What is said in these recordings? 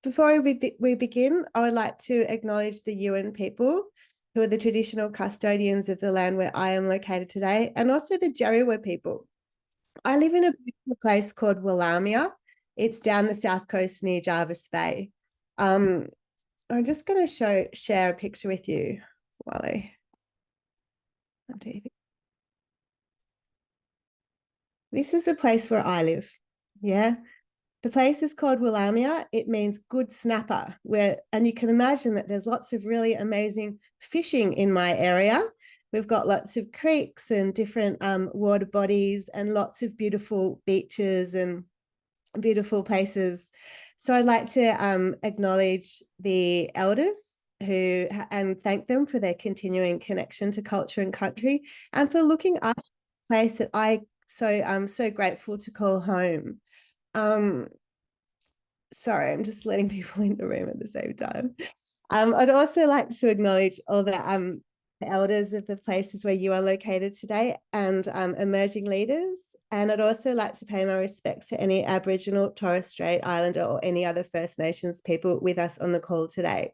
Before we begin, I would like to acknowledge the Yuin people, who are the traditional custodians of the land where I am located today, and also the Djariwa people. I live in a beautiful place called Willamia. It's down the south coast near Jervis Bay. I'm just going to share a picture with you, Wally. What do you think? This is the place where I live. Yeah. The place is called Willamia. It means good snapper, and you can imagine that there's lots of really amazing fishing in my area. We've got lots of creeks and different water bodies and lots of beautiful beaches and beautiful places. So I'd like to acknowledge the elders and thank them for their continuing connection to culture and country, and for looking after the place that I'm so grateful to call home. Sorry, I'm just letting people in the room at the same time. I'd also like to acknowledge all the elders of the places where you are located today, and emerging leaders. And I'd also like to pay my respects to any Aboriginal, Torres Strait Islander, or any other First Nations people with us on the call today.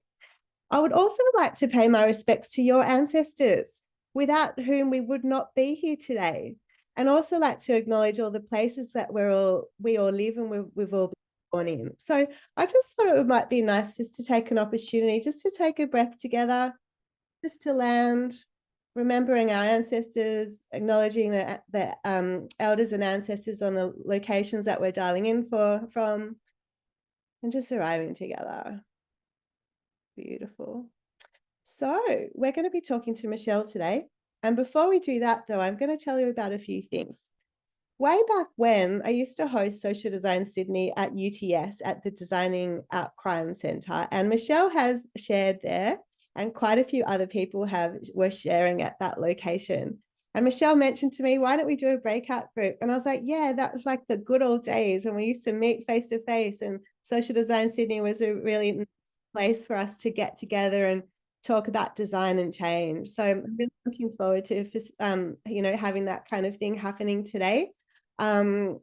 I would also like to pay my respects to your ancestors, without whom we would not be here today. And also like to acknowledge all the places that we all live and we've all been born in. So I just thought it might be nice just to take an opportunity, just to take a breath together, just to land, remembering our ancestors, acknowledging the elders and ancestors on the locations that we're dialing in from, and just arriving together. Beautiful. So we're going to be talking to Michelle today. And before we do that, though, I'm going to tell you about a few things. Way back when, I used to host Social Design Sydney at UTS at the Designing Crime Centre, and Michelle has shared there, and quite a few other people were sharing at that location. And Michelle mentioned to me, why don't we do a breakout group? And I was like, yeah, that was like the good old days when we used to meet face to face, and Social Design Sydney was a really nice place for us to get together and talk about design and change. So I'm really looking forward to having that kind of thing happening today. So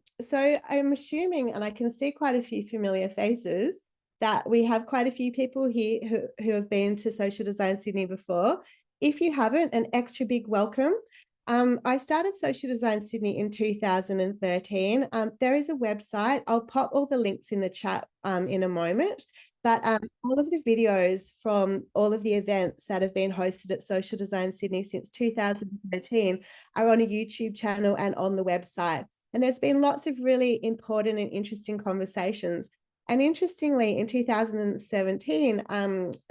I'm assuming, and I can see quite a few familiar faces, that we have quite a few people here who have been to Social Design Sydney before. If you haven't, an extra big welcome. I started Social Design Sydney in 2013. There is a website. I'll pop all the links in the chat in a moment. But all of the videos from all of the events that have been hosted at Social Design Sydney since 2013 are on a YouTube channel and on the website. And there's been lots of really important and interesting conversations. And interestingly, in 2017,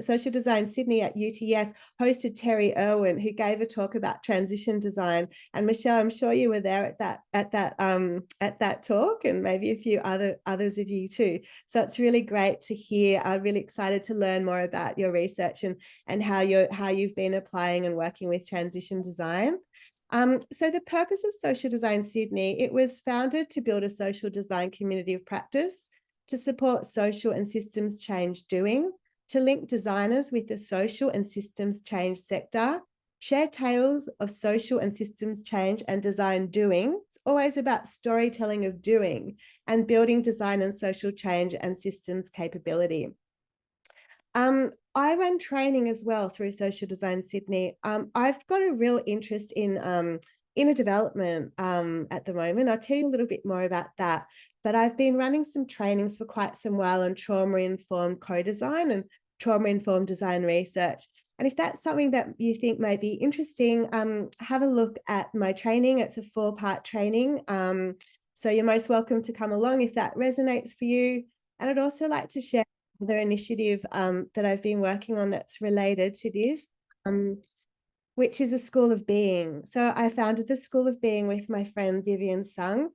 Social Design Sydney at UTS hosted Terry Irwin, who gave a talk about transition design. And Michelle, I'm sure you were there at that talk, and maybe a few others of you too. So it's really great to hear. I'm really excited to learn more about your research and how you've been applying and working with transition design. So the purpose of Social Design Sydney, it was founded to build a social design community of practice, to support social and systems change doing, to link designers with the social and systems change sector, share tales of social and systems change and design doing. It's always about storytelling of doing and building design and social change and systems capability. I run training as well through Social Design Sydney. I've got a real interest in inner development at the moment. I'll tell you a little bit more about that. But I've been running some trainings for quite some while on trauma-informed co-design and trauma-informed design research. And if that's something that you think might be interesting, have a look at my training. It's a 4-part training. So you're most welcome to come along if that resonates for you. And I'd also like to share another initiative that I've been working on that's related to this, which is the School of Being. So I founded the School of Being with my friend Vivian Sung.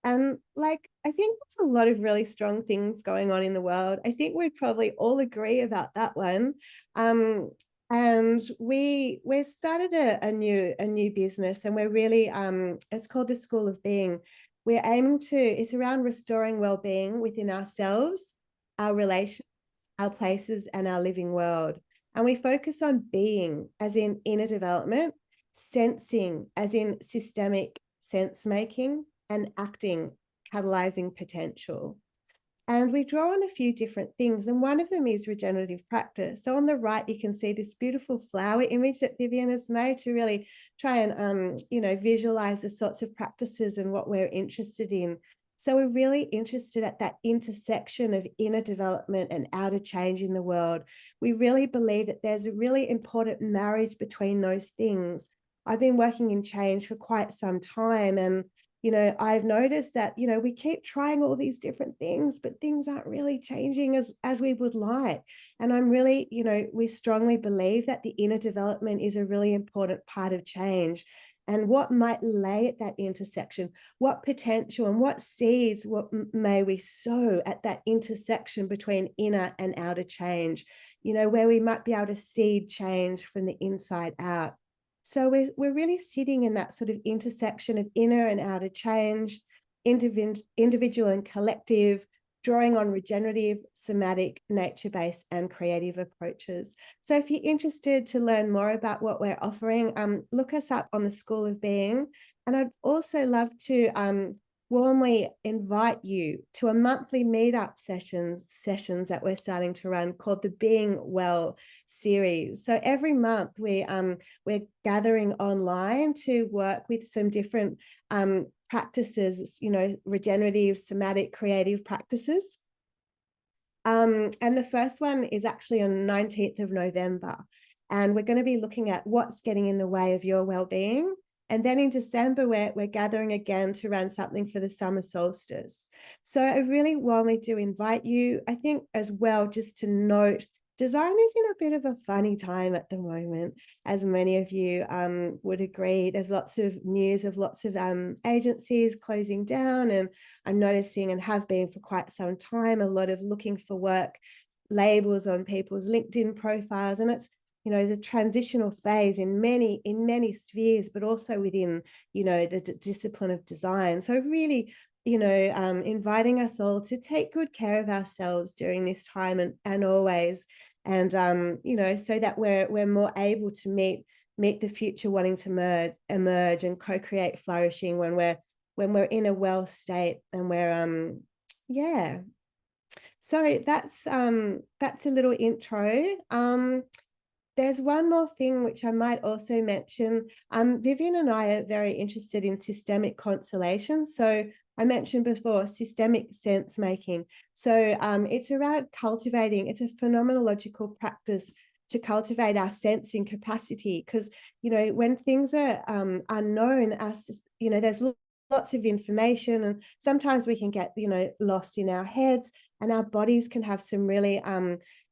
And I think there's a lot of really strong things going on in the world. I think we'd probably all agree about that one. And we started a new business, and we're really it's called the School of Being. We're aiming to, it's around restoring well-being within ourselves, our relations, our places, and our living world. And we focus on being as in inner development, sensing as in systemic sense making, and acting, catalyzing potential. And we draw on a few different things, and one of them is regenerative practice. So on the right, you can see this beautiful flower image that Vivian has made to really try and, visualize the sorts of practices and what we're interested in. So we're really interested at that intersection of inner development and outer change in the world. We really believe that there's a really important marriage between those things. I've been working in change for quite some time, and I've noticed that, we keep trying all these different things, but things aren't really changing as we would like. And I'm really, we strongly believe that the inner development is a really important part of change. And what might lay at that intersection, what potential and what seeds, what may we sow at that intersection between inner and outer change, where we might be able to seed change from the inside out. So we're really sitting in that sort of intersection of inner and outer change, individual and collective, drawing on regenerative, somatic, nature-based, and creative approaches. So if you're interested to learn more about what we're offering, look us up on the School of Being. And I'd also love to warmly invite you to a monthly meetup sessions that we're starting to run called the Being Well series. So every month we're gathering online to work with some different practices, regenerative, somatic, creative practices. And the first one is actually on the 19th of November. And we're going to be looking at what's getting in the way of your well-being. And then in December, we're gathering again to run something for the summer solstice. So I really warmly do invite you. I think as well, just to note, design is in a bit of a funny time at the moment, as many of you would agree. There's lots of news of lots of agencies closing down, and I'm noticing, and have been for quite some time, a lot of looking for work labels on people's LinkedIn profiles. And it's, the transitional phase in many spheres, but also within, the discipline of design. So really, inviting us all to take good care of ourselves during this time and always, and so that we're more able to meet the future wanting to emerge and co-create flourishing when we're in a well state, and we're yeah. So that's a little intro. There's one more thing which I might also mention. Vivian and I are very interested in systemic constellations. So I mentioned before, systemic sense making. So it's around cultivating, it's a phenomenological practice to cultivate our sensing capacity. Because, when things are unknown, there's lots of information, and sometimes we can get, lost in our heads, and our bodies can have some really,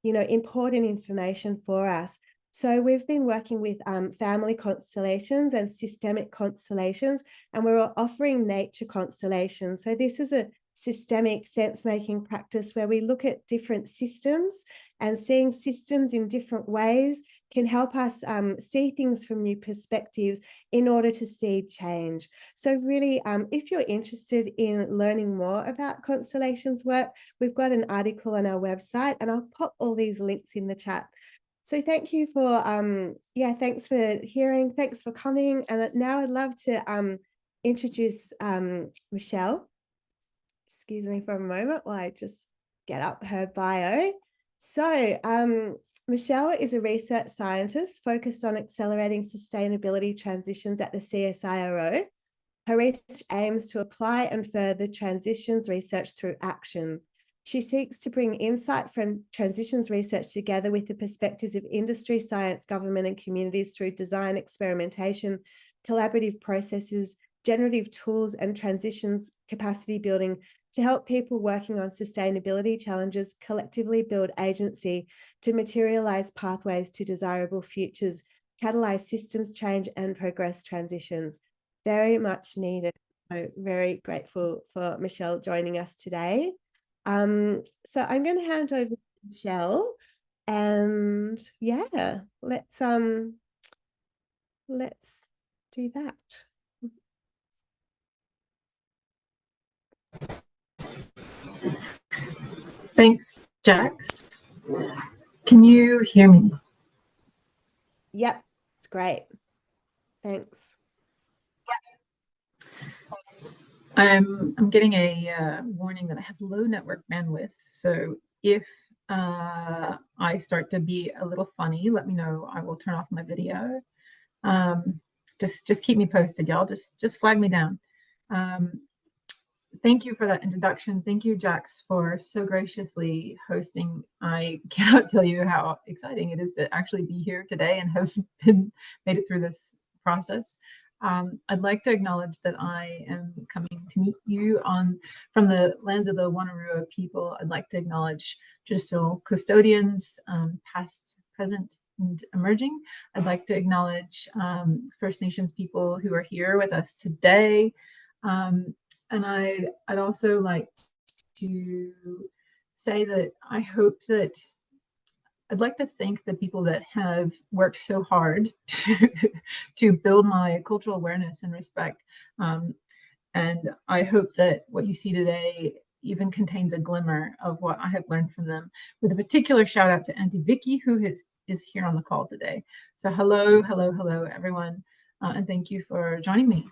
important information for us. So we've been working with family constellations and systemic constellations, and we're offering nature constellations. So this is a systemic sense-making practice where we look at different systems, and seeing systems in different ways can help us see things from new perspectives in order to see change. So really, if you're interested in learning more about constellations work, we've got an article on our website, and I'll pop all these links in the chat. So thank you for, thanks for hearing, thanks for coming. And now I'd love to introduce Michelle. Excuse me for a moment while I just get up her bio. So Michelle is a research scientist focused on accelerating sustainability transitions at the CSIRO. Her research aims to apply and further transitions research through action. She seeks to bring insight from transitions research together with the perspectives of industry, science, government, and communities through design, experimentation, collaborative processes, generative tools, and transitions capacity building to help people working on sustainability challenges collectively build agency to materialize pathways to desirable futures, catalyze systems change, and progress transitions. Very much needed. So very grateful for Michelle joining us today. So I'm going to hand over to Michelle, and let's do that. Thanks, Jax. Can you hear me? Yep, it's great. Thanks. I'm getting a warning that I have low network bandwidth. So if I start to be a little funny, let me know. I will turn off my video. Just keep me posted, y'all. Just flag me down. Thank you for that introduction. Thank you, Jax, for so graciously hosting. I cannot tell you how exciting it is to actually be here today and have made it through this process. I'd like to acknowledge that I am coming to meet you from the lands of the Wanneroo people. I'd like to acknowledge traditional custodians, past, present, and emerging. I'd like to acknowledge First Nations people who are here with us today. And I'd also like to say that I hope that I'd like to thank the people that have worked so hard to build my cultural awareness and respect. And I hope that what you see today even contains a glimmer of what I have learned from them, with a particular shout out to Auntie Vicky, who is here on the call today. So hello, everyone, and thank you for joining me.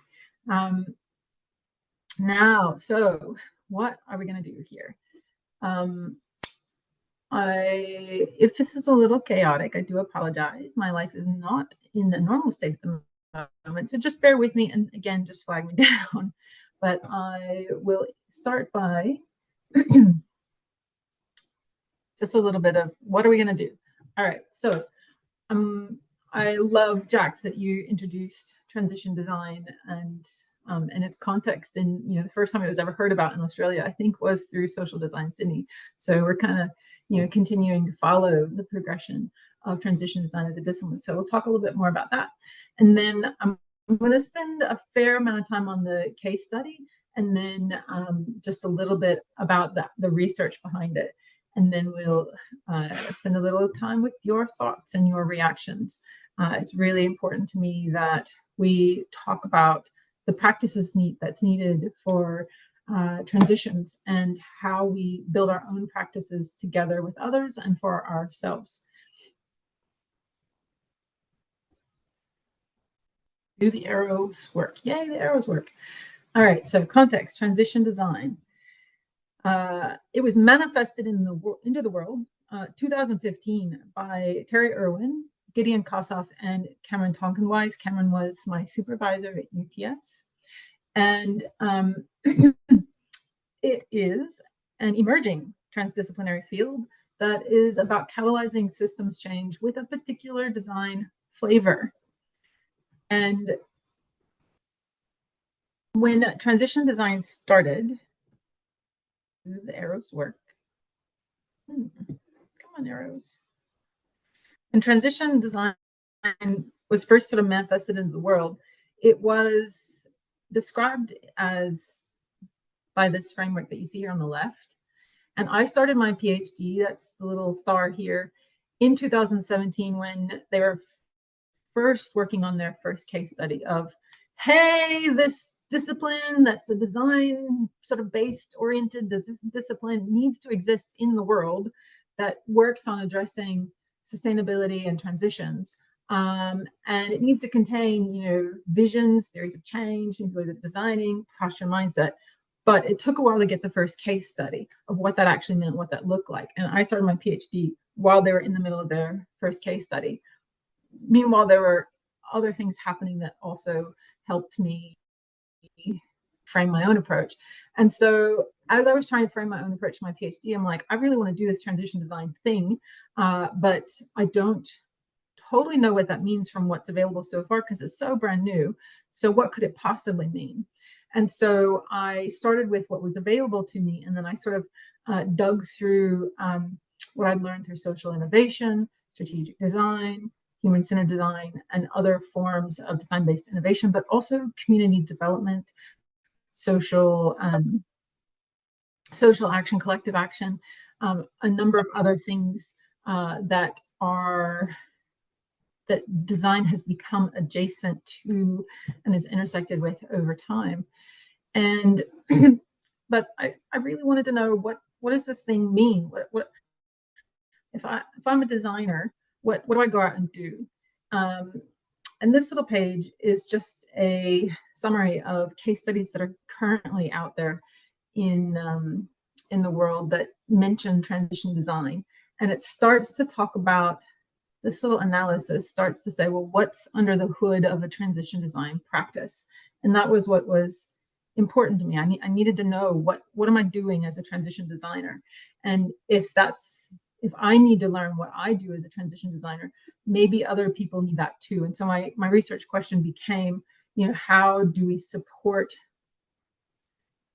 Now, so what are we going to do here? If this is a little chaotic, I do apologize. My life is not in a normal state at the moment, so just bear with me, and again, just flag me down. But I will start by just a little bit of what are we going to do? All right, so I love, Jax, that you introduced transition design and its context. And the first time it was ever heard about in Australia, I think, was through Social Design Sydney. So we're kind of continuing to follow the progression of transition design as a discipline. So we'll talk a little bit more about that, and then I'm going to spend a fair amount of time on the case study, and then just a little bit about the research behind it. And then we'll spend a little time with your thoughts and your reactions. It's really important to me that we talk about the practices that's needed for transitions and how we build our own practices together with others and for ourselves. Do the arrows work? Yay, the arrows work. All right, so context, transition design. It was manifested into the world 2015 by Terry Irwin, Gideon Kossoff, and Cameron Tonkinwise. Cameron was my supervisor at UTS. And it is an emerging transdisciplinary field that is about catalyzing systems change with a particular design flavor. And when transition design started, do the arrows work? Come on, arrows. And transition design was first sort of manifested into the world. It was described as by this framework that you see here on the left. And I started my PhD, that's the little star here, in 2017 when they were first working on their first case study of, hey, this discipline that's a design sort of based oriented discipline needs to exist in the world that works on addressing sustainability and transitions. And it needs to contain, visions, theories of change, ways of designing, posture, mindset. But it took a while to get the first case study of what that actually meant, what that looked like. And I started my PhD while they were in the middle of their first case study. Meanwhile, there were other things happening that also helped me frame my own approach. And so as I was trying to frame my own approach to my PhD, I'm like, I really want to do this transition design thing, but I don't totally know what that means from what's available so far because it's so brand new. So what could it possibly mean? And so I started with what was available to me, and then I sort of dug through what I'd learned through social innovation, strategic design, human-centered design, and other forms of design-based innovation, but also community development, social action, collective action, a number of other things that design has become adjacent to and is intersected with over time. And but I really wanted to know what does this thing mean? What if I'm a designer, what do I go out and do? And this little page is just a summary of case studies that are currently out there in the world that mention transition design. And it starts to talk about, this little analysis starts to say, well, what's under the hood of a transition design practice? And that was what was important to me. I needed to know what am I doing as a transition designer? And if I need to learn what I do as a transition designer, maybe other people need that too. And so my research question became, how do we support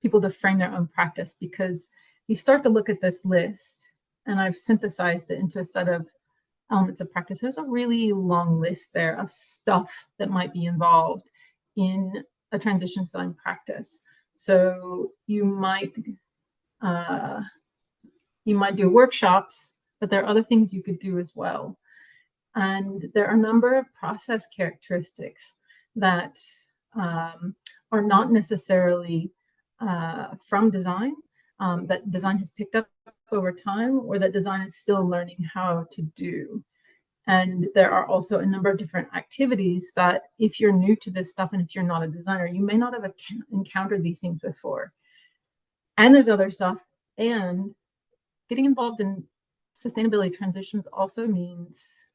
people to frame their own practice? Because you start to look at this list, and I've synthesized it into a set of elements of practice. There's a really long list there of stuff that might be involved in a transition design practice. So you might do workshops, but there are other things you could do as well. And there are a number of process characteristics that are not necessarily from design, that design has picked up over time, or that design is still learning how to do. And there are also a number of different activities that, if you're new to this stuff and if you're not a designer, you may not have encountered these things before. And there's other stuff. And getting involved in sustainability transitions also means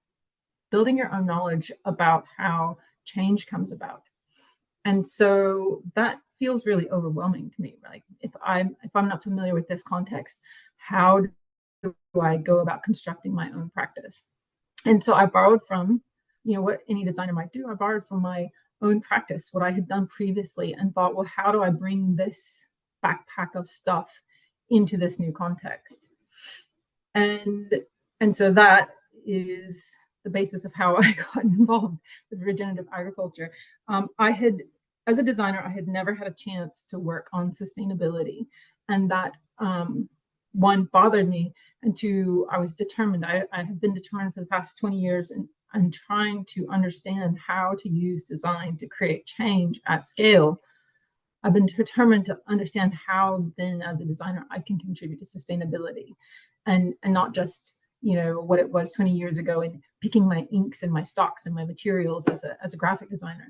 building your own knowledge about how change comes about. And so that feels really overwhelming to me. Like, if I'm not familiar with this context, how do I go about constructing my own practice? And so I borrowed from, what any designer might do. I borrowed from my own practice, what I had done previously, and thought, well, how do I bring this backpack of stuff into this new context? And so that is the basis of how I got involved with regenerative agriculture. As a designer, I had never had a chance to work on sustainability, and that one, bothered me, and two, I was determined. I have been determined for the past 20 years, and I'm trying to understand how to use design to create change at scale. I've been determined to understand how then, as a designer, I can contribute to sustainability, and not just what it was 20 years ago in picking my inks and my stocks and my materials as a graphic designer.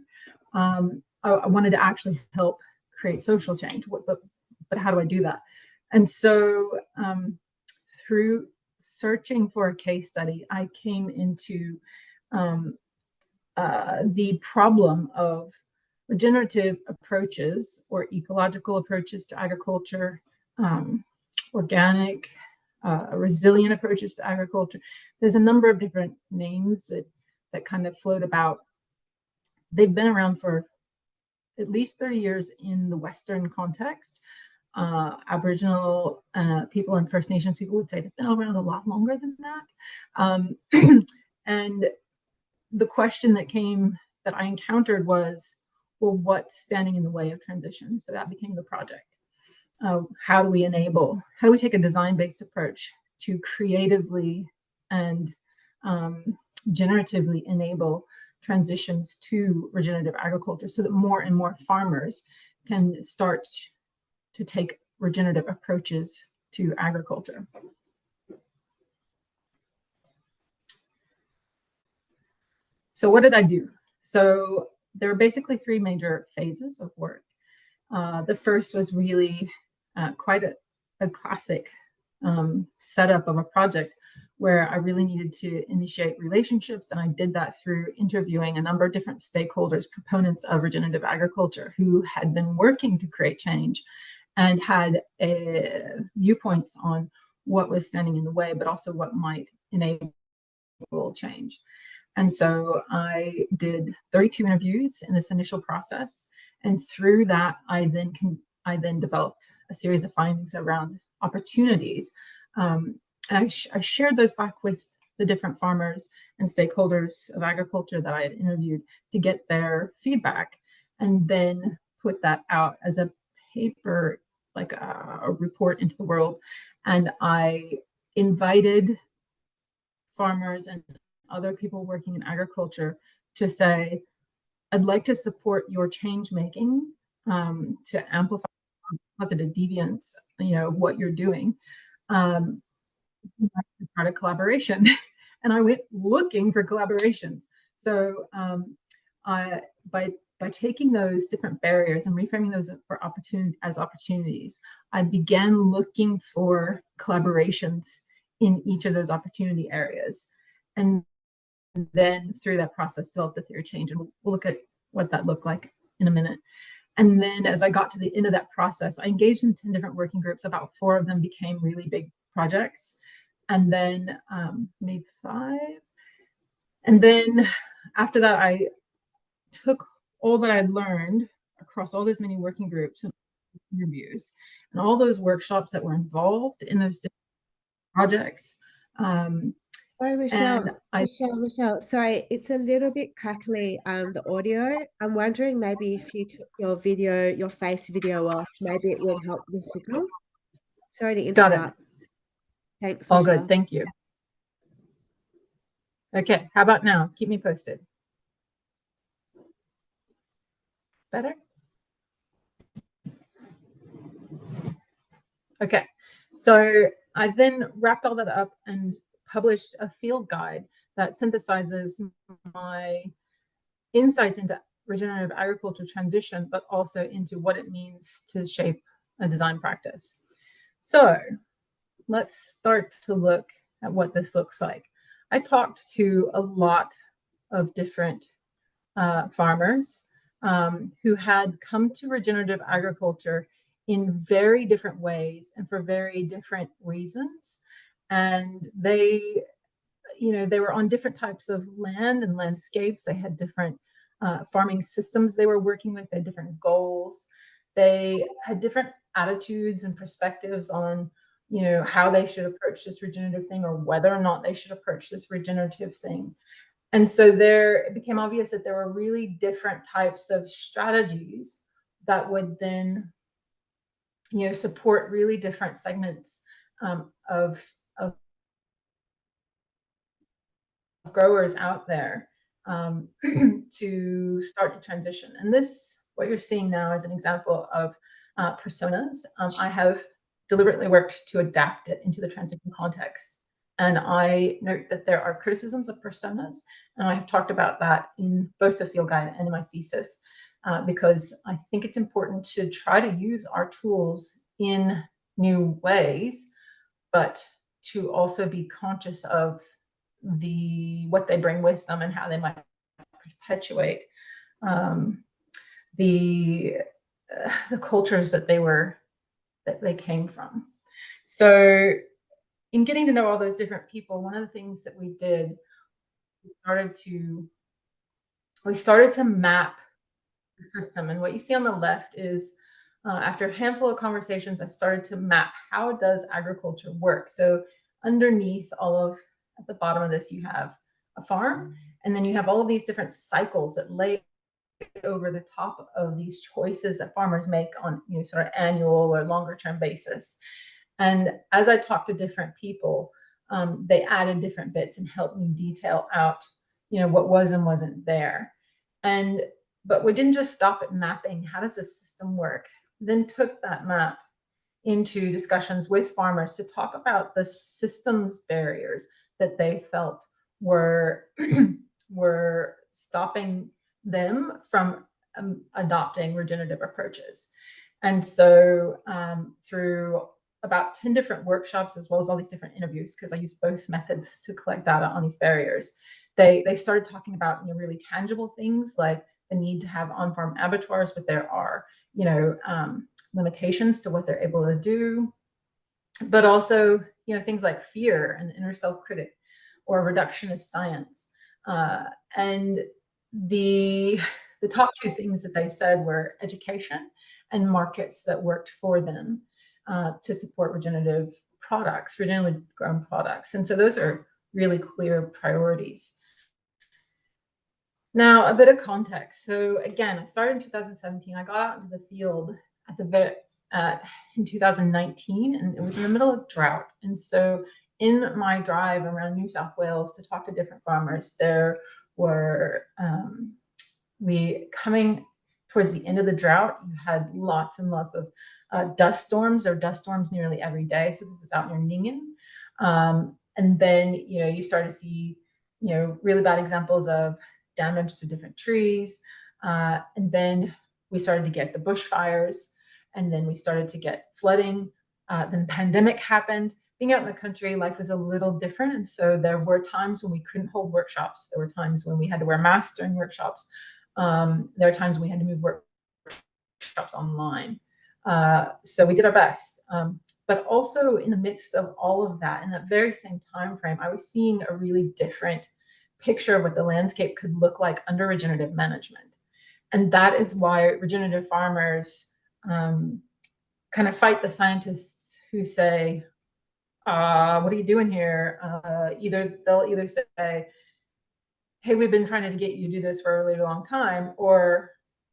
I wanted to actually help create social change, but how do I do that? And so through searching for a case study, I came into the problem of regenerative approaches or ecological approaches to agriculture, organic, resilient approaches to agriculture. There's a number of different names that kind of float about. They've been around for at least 30 years in the Western context. Aboriginal people and First Nations people would say they've been around a lot longer than that. And the question that I encountered was, well, what's standing in the way of transition? So that became the project. How do we take a design-based approach to creatively and generatively enable transitions to regenerative agriculture, so that more and more farmers can start to take regenerative approaches to agriculture. So what did I do? So there were basically three major phases of work. The first was really quite a classic setup of a project, where I really needed to initiate relationships. And I did that through interviewing a number of different stakeholders, proponents of regenerative agriculture, who had been working to create change and had viewpoints on what was standing in the way, but also what might enable change. And so I did 32 interviews in this initial process. And through that, I then developed a series of findings around opportunities. I shared those back with the different farmers and stakeholders of agriculture that I had interviewed to get their feedback, and then put that out as a paper, like a report into the world. And I invited farmers and other people working in agriculture to say, I'd like to support your change making to amplify positive deviance, what you're doing. Start a collaboration. And I went looking for collaborations. So by taking those different barriers and reframing those as opportunities, I began looking for collaborations in each of those opportunity areas. And then through that process, develop the theory of change. And we'll look at what that looked like in a minute. And then as I got to the end of that process, I engaged in 10 different working groups. About 4 of them became really big projects. And then maybe 5. And then after that, I took all that I learned across all those many working groups and interviews and all those workshops that were involved in those different projects. Sorry, Michelle. Sorry, it's a little bit crackly, the audio. I'm wondering maybe if you took your face video off, maybe it would help the signal. Sorry to interrupt. Got it. Thanks, All Michelle. good, thank you. Okay, how about now? Keep me posted. Better? Okay, so I then wrapped all that up and published a field guide that synthesizes my insights into regenerative agriculture transition, but also into what it means to shape a design practice. So let's start to look at what this looks like. I talked to a lot of different farmers who had come to regenerative agriculture in very different ways and for very different reasons. And they were on different types of land and landscapes. They had different farming systems they were working with. They had different goals. They had different attitudes and perspectives on, how they should approach this regenerative thing or whether or not they should approach this regenerative thing. And so it became obvious that there were really different types of strategies that would then, support really different segments of growers out there to start to transition. And what you're seeing now is an example of personas. I have deliberately worked to adapt it into the transition context. And I note that there are criticisms of personas, and I have talked about that in both the field guide and in my thesis, because I think it's important to try to use our tools in new ways, but to also be conscious of what they bring with them and how they might perpetuate the cultures that they came from. So in getting to know all those different people, one of the things that we did, we started to map the system. And what you see on the left is after a handful of conversations, I started to map how does agriculture work. So underneath at the bottom of this, you have a farm, and then you have all of these different cycles that lay over the top of these choices that farmers make on sort of annual or longer term basis. And as I talked to different people, they added different bits and helped me detail out what was and wasn't there. But we didn't just stop at mapping how does the system work, then took that map into discussions with farmers to talk about the systems barriers that they felt were stopping them from adopting regenerative approaches. And so through about 10 different workshops, as well as all these different interviews, because I use both methods to collect data on these barriers, they started talking about really tangible things like the need to have on-farm abattoirs, but there are limitations to what they're able to do, but also things like fear and inner self-critic or reductionist science. And the top 2 things that they said were education and markets that worked for them to support regeneratively grown products. And so those are really clear priorities. Now, a bit of context. So again, I started in 2017. I got out into the field in 2019, and it was in the middle of drought. And so in my drive around New South Wales to talk to different farmers, there were coming towards the end of the drought, you had lots and lots of dust storms. There were dust storms nearly every day. So this is out near Ningin. And then, you started to see, really bad examples of damage to different trees. And then we started to get the bushfires, and then we started to get flooding. Then pandemic happened. Being out in the country, life was a little different. And so there were times when we couldn't hold workshops. There were times when we had to wear masks during workshops. There were times when we had to move workshops online. So we did our best. But also in the midst of all of that, in that very same time frame, I was seeing a really different picture of what the landscape could look like under regenerative management. And that is why regenerative farmers kind of fight the scientists who say, what are you doing here? They'll either say, hey, we've been trying to get you to do this for a really long time, or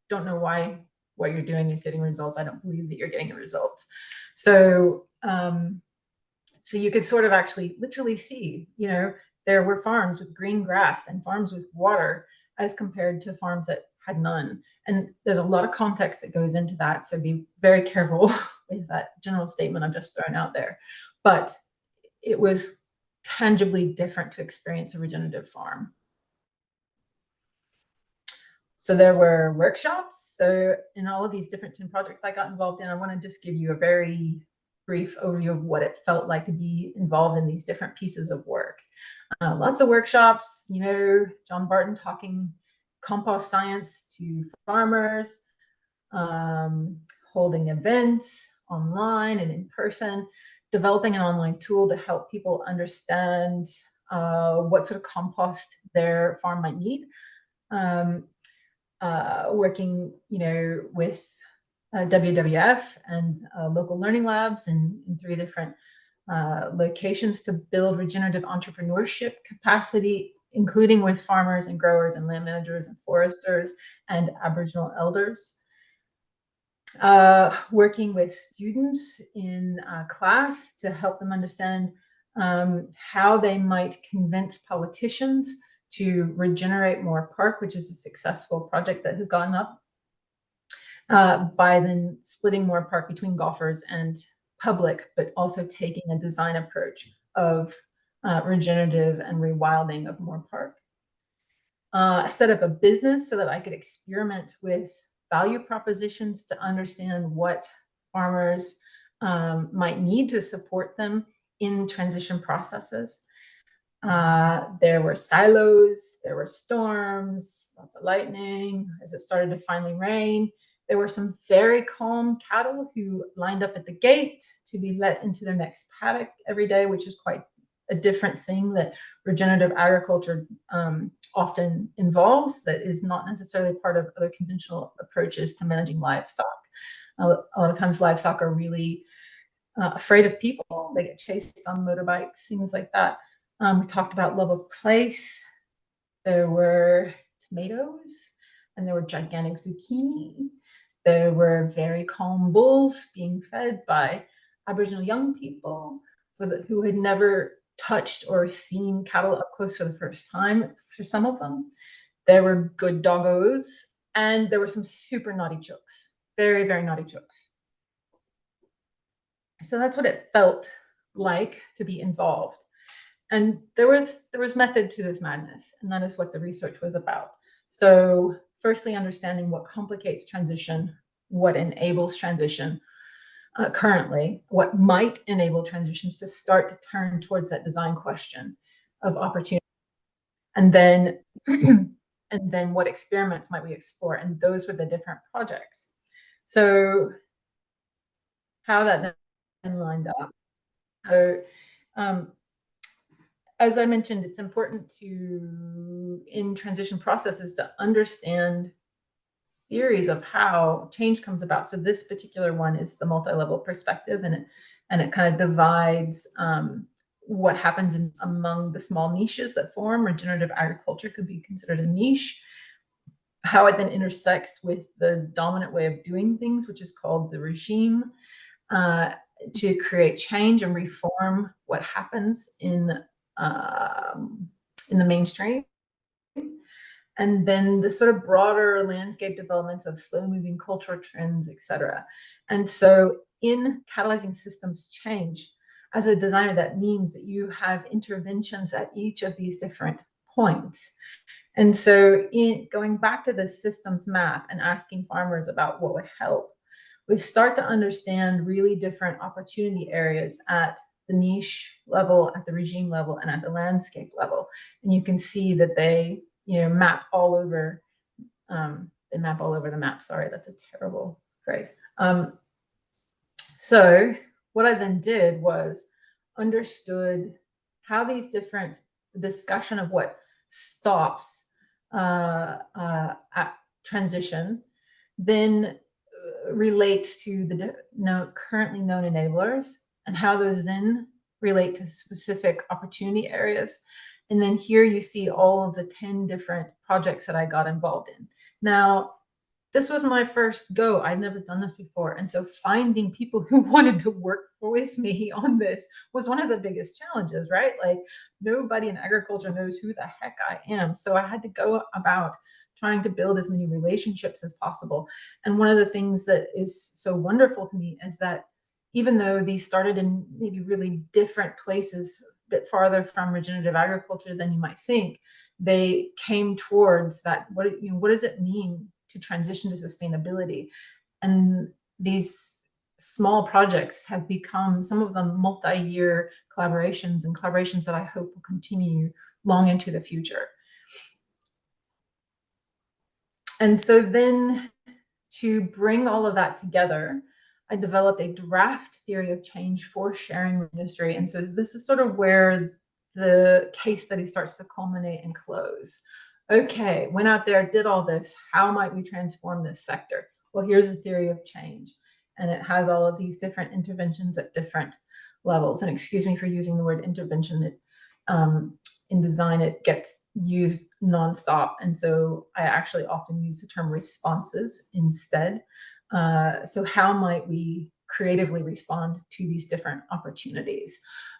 don't know why what you're doing is getting results. I don't believe that you're getting the results. So, so you could sort of actually literally see, you know, there were farms with green grass and farms with water as compared to farms that had none. And there's a lot of context that goes into that. So be very careful with that general statement I've just thrown out there. But it was tangibly different to experience a regenerative farm. So there were workshops. So in all of these different 10 projects I got involved in, I want to just give you a very brief overview of what it felt like to be involved in these different pieces of work. Lots of workshops, you know, John Barton talking compost science to farmers, holding events online and in person, developing an online tool to help people understand what sort of compost their farm might need. Working, you know, with WWF and local learning labs in 3 different locations to build regenerative entrepreneurship capacity, including with farmers and growers and land managers and foresters and Aboriginal elders. Working with students in class to help them understand how they might convince politicians to regenerate more park, which is a successful project that has gone up, by then splitting more park between golfers and public, but also taking a design approach of regenerative and rewilding of more park. I set up a business so that I could experiment with value propositions to understand what farmers might need to support them in transition processes. There were silos, there were storms, lots of lightning as it started to finally rain. There were some very calm cattle who lined up at the gate to be let into their next paddock every day, which is quite a different thing that regenerative agriculture often involves, that is not necessarily part of other conventional approaches to managing livestock. A lot of times livestock are really afraid of people. They get chased on motorbikes, things like that. We talked about love of place. There were tomatoes and there were gigantic zucchini. There were very calm bulls being fed by Aboriginal young people who had never touched or seen cattle up close for the first time for some of them. There were good doggos, and there were some super naughty chooks, very, very naughty chooks. So that's what it felt like to be involved. And there was method to this madness, and that is what the research was about. So firstly, understanding what complicates transition, what enables transition currently, what might enable transitions to start to turn towards that design question of opportunity. And then, and then what experiments might we explore? And those were the different projects. So how that then lined up. So as I mentioned, it's important to, in transition processes, to understand theories of how change comes about. So this particular one is the multi-level perspective, and it kind of divides what happens among the small niches that form. Regenerative agriculture could be considered a niche. How it then intersects with the dominant way of doing things, which is called the regime, to create change and reform what happens in the mainstream. And then the sort of broader landscape developments of slow-moving cultural trends, etc. And so in catalyzing systems change, as a designer, that means that you have interventions at each of these different points. And so going back to the systems map and asking farmers about what would help, we start to understand really different opportunity areas at the niche level, at the regime level, and at the landscape level. And you can see that they, map all over. They map all over the map. Sorry, that's a terrible phrase. So what I then did was understood how these different discussion of what stops at transition then relates to the currently known enablers and how those then relate to specific opportunity areas. And then here you see all of the 10 different projects that I got involved in. Now, this was my first go. I'd never done this before. And so finding people who wanted to work with me on this was one of the biggest challenges, right? Like nobody in agriculture knows who the heck I am. So I had to go about trying to build as many relationships as possible. And one of the things that is so wonderful to me is that even though these started in maybe really different places, a bit farther from regenerative agriculture than you might think, they came towards that. What does it mean to transition to sustainability? And these small projects have become, some of them, multi-year collaborations, and collaborations that I hope will continue long into the future. And so then to bring all of that together, I developed a draft theory of change for sharing with industry. And so this is sort of where the case study starts to culminate and close. Okay, went out there, did all this. How might we transform this sector? Well, here's a theory of change. And it has all of these different interventions at different levels. And excuse me for using the word intervention. In design, it gets used nonstop. And so I actually often use the term responses instead. So how might we creatively respond to these different opportunities?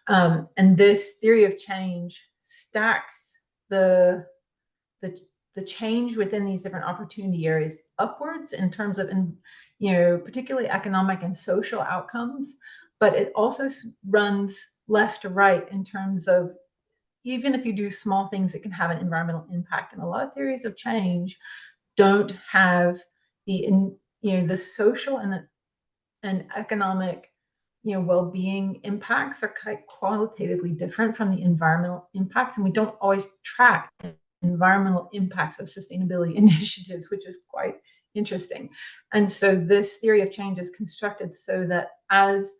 And this theory of change stacks the change within these different opportunity areas upwards in terms of, particularly economic and social outcomes, but it also runs left to right in terms of, even if you do small things, it can have an environmental impact. And a lot of theories of change don't have the social and economic, well-being impacts are quite qualitatively different from the environmental impacts. And we don't always track environmental impacts of sustainability initiatives, which is quite interesting. And so this theory of change is constructed so that as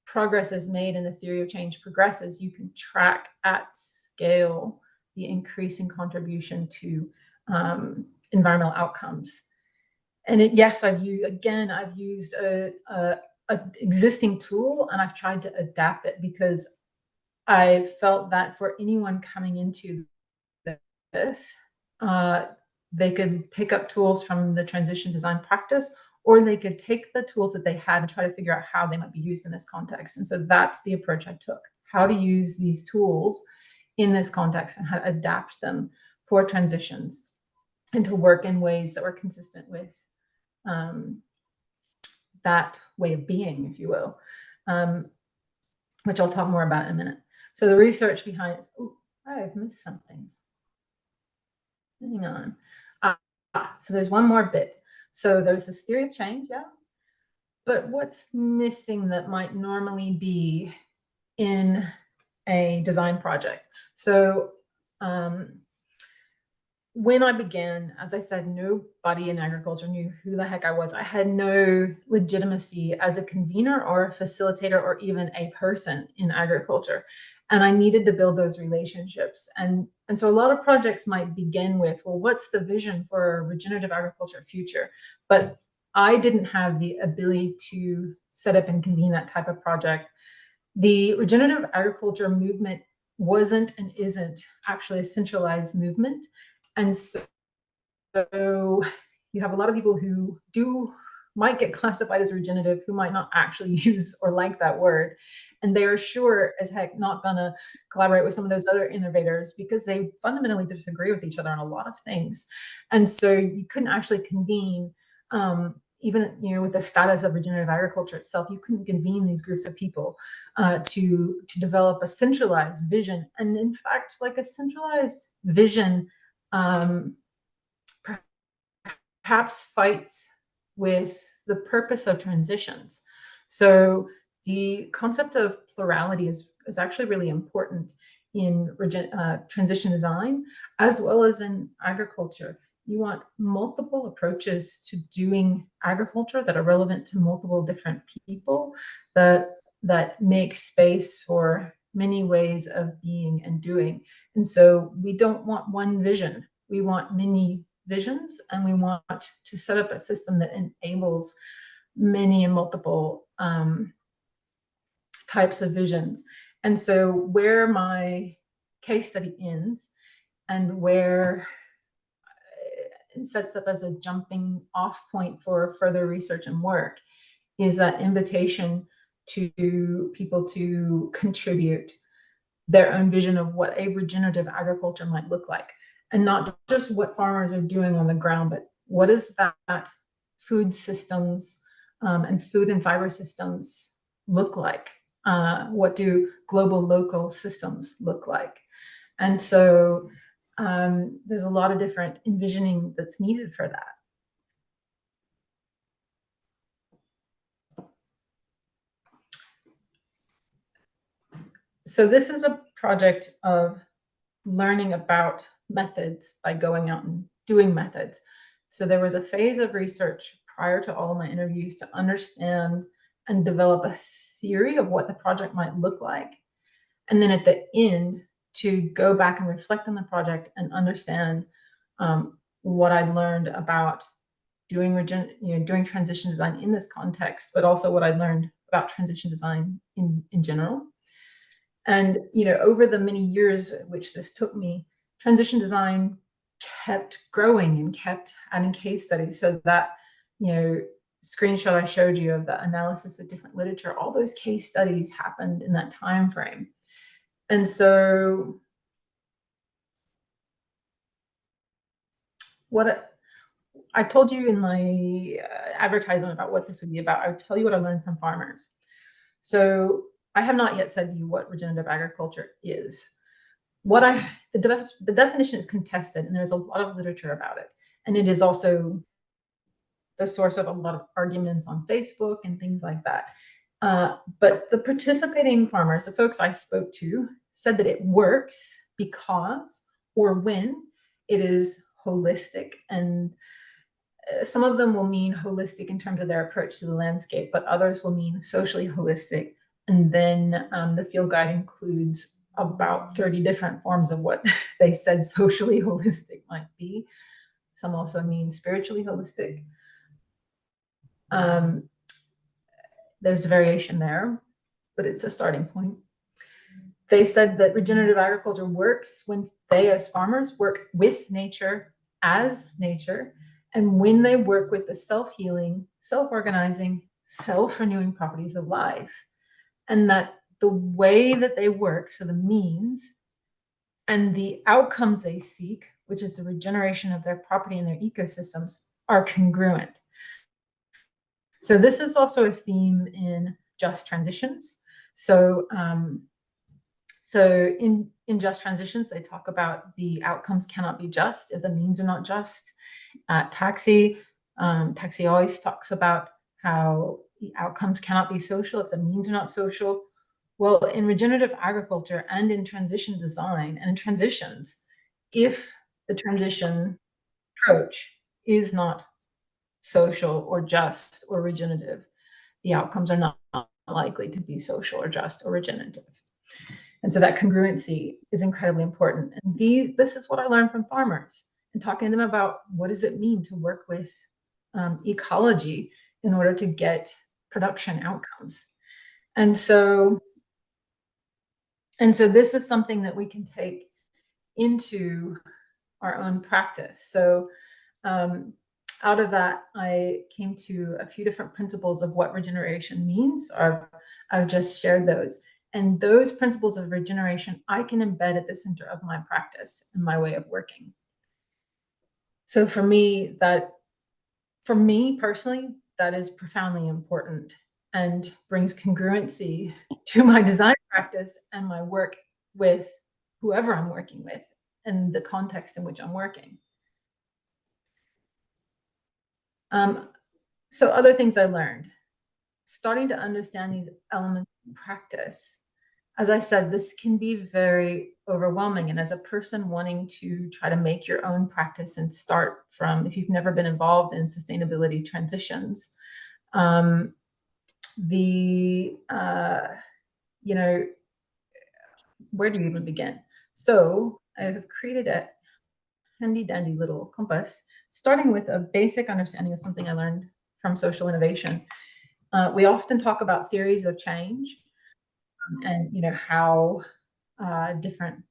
progress is made and the theory of change progresses, you can track at scale the increasing contribution to environmental outcomes. And I've used a existing tool, and I've tried to adapt it because I felt that for anyone coming into this, they could pick up tools from the transition design practice, or they could take the tools that they had and try to figure out how they might be used in this context. And so that's the approach I took: how to use these tools in this context and how to adapt them for transitions and to work in ways that were consistent with that way of being, if you will, which I'll talk more about in a minute. So the research behind it, I've missed something. Hang on. So there's one more bit. So there's this theory of change, yeah. But what's missing that might normally be in a design project? So when I began, as I said, nobody in agriculture knew who the heck I was. I had no legitimacy as a convener or a facilitator or even a person in agriculture. And I needed to build those relationships. And so a lot of projects might begin with, well, what's the vision for a regenerative agriculture future? But I didn't have the ability to set up and convene that type of project. The regenerative agriculture movement wasn't and isn't actually a centralized movement. And so you have a lot of people who might get classified as regenerative, who might not actually use or like that word. And they are sure as heck not gonna collaborate with some of those other innovators because they fundamentally disagree with each other on a lot of things. And so you couldn't actually convene, even with the status of regenerative agriculture itself, you couldn't convene these groups of people to develop a centralized vision. And in fact, like a centralized vision perhaps fights with the purpose of transitions. So the concept of plurality is actually really important in transition design, as well as in agriculture. You want multiple approaches to doing agriculture that are relevant to multiple different people, that make space for many ways of being and doing. And so we don't want one vision. We want many visions, and we want to set up a system that enables many and multiple types of visions. And so where my case study ends and where it sets up as a jumping off point for further research and work is that invitation to people to contribute their own vision of what a regenerative agriculture might look like. And not just what farmers are doing on the ground, but what is that food systems and food and fiber systems look like? What do global local systems look like? And so there's a lot of different envisioning that's needed for that. So this is a project of learning about methods by going out and doing methods. So there was a phase of research prior to all of my interviews to understand and develop a theory of what the project might look like. And then at the end, to go back and reflect on the project and understand what I'd learned about doing transition design in this context, but also what I'd learned about transition design in general. And over the many years which this took me, transition design kept growing and kept adding case studies. So that screenshot I showed you of the analysis of different literature, all those case studies happened in that time frame. And so what I told you in my advertisement about what this would be about, I would tell you what I learned from farmers. So I have not yet said to you what regenerative agriculture is. The definition is contested, and there's a lot of literature about it. And it is also the source of a lot of arguments on Facebook and things like that. But the participating farmers, the folks I spoke to, said that it works because, or when, it is holistic. And some of them will mean holistic in terms of their approach to the landscape, but others will mean socially holistic. And then the field guide includes about 30 different forms of what they said socially holistic might be. Some also mean spiritually holistic. There's variation there, but it's a starting point. They said that regenerative agriculture works when they, as farmers, work with nature, as nature, and when they work with the self-healing, self-organizing, self-renewing properties of life. And that the way that they work, so the means and the outcomes they seek, which is the regeneration of their property and their ecosystems, are congruent. So this is also a theme in just transitions. So in just transitions, they talk about the outcomes cannot be just if the means are not just. Taxi always talks about how the outcomes cannot be social if the means are not social. Well, in regenerative agriculture and in transition design and in transitions, if the transition approach is not social or just or regenerative, the outcomes are not likely to be social or just or regenerative. And so that congruency is incredibly important. And this is what I learned from farmers and talking to them about what does it mean to work with ecology in order to get production outcomes. And so this is something that we can take into our own practice. So out of that, I came to a few different principles of what regeneration means. I've just shared those. And those principles of regeneration, I can embed at the center of my practice and my way of working. So for me personally, that is profoundly important and brings congruency to my design practice and my work with whoever I'm working with. and the context in which I'm working. So other things I learned, starting to understand these elements in practice. As I said, this can be very overwhelming. And as a person wanting to try to make your own practice and start from, if you've never been involved in sustainability transitions, where do you even begin? So I have created a handy dandy little compass, starting with a basic understanding of something I learned from social innovation. We often talk about theories of change, and how different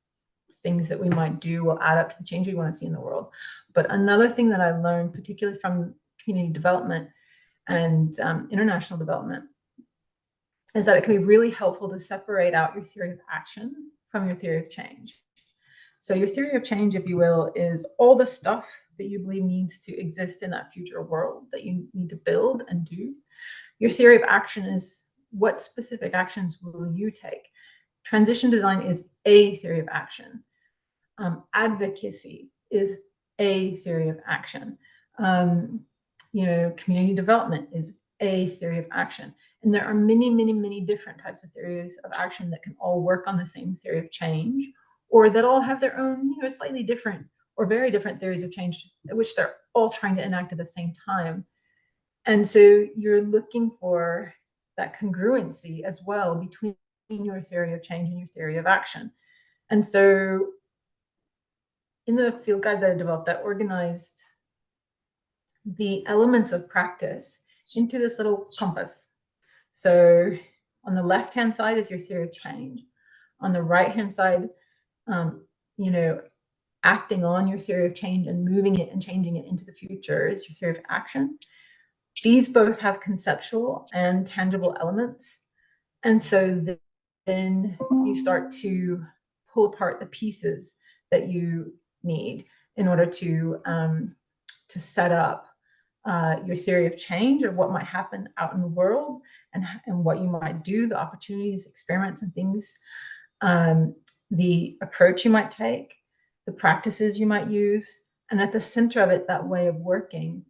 things that we might do will add up to the change we want to see in the world. But another thing that I learned, particularly from community development and international development, is that it can be really helpful to separate out your theory of action from your theory of change. So your theory of change, if you will, is all the stuff that you believe needs to exist in that future world that you need to build and do. Your theory of action is what specific actions will you take? Transition design is a theory of action. Advocacy is a theory of action. Community development is a theory of action. And there are many, many, many different types of theories of action that can all work on the same theory of change, or that all have their own, slightly different or very different theories of change, which they're all trying to enact at the same time. And so you're looking for that congruency as well between your theory of change and your theory of action. And so in the field guide that I developed, I organized the elements of practice into this little compass. So on the left-hand side is your theory of change. On the right-hand side, acting on your theory of change and moving it and changing it into the future is your theory of action. These both have conceptual and tangible elements. And so then you start to pull apart the pieces that you need in order to set up your theory of change, or what might happen out in the world, and what you might do, the opportunities, experiments, and things, the approach you might take, the practices you might use, and at the center of it, that way of working,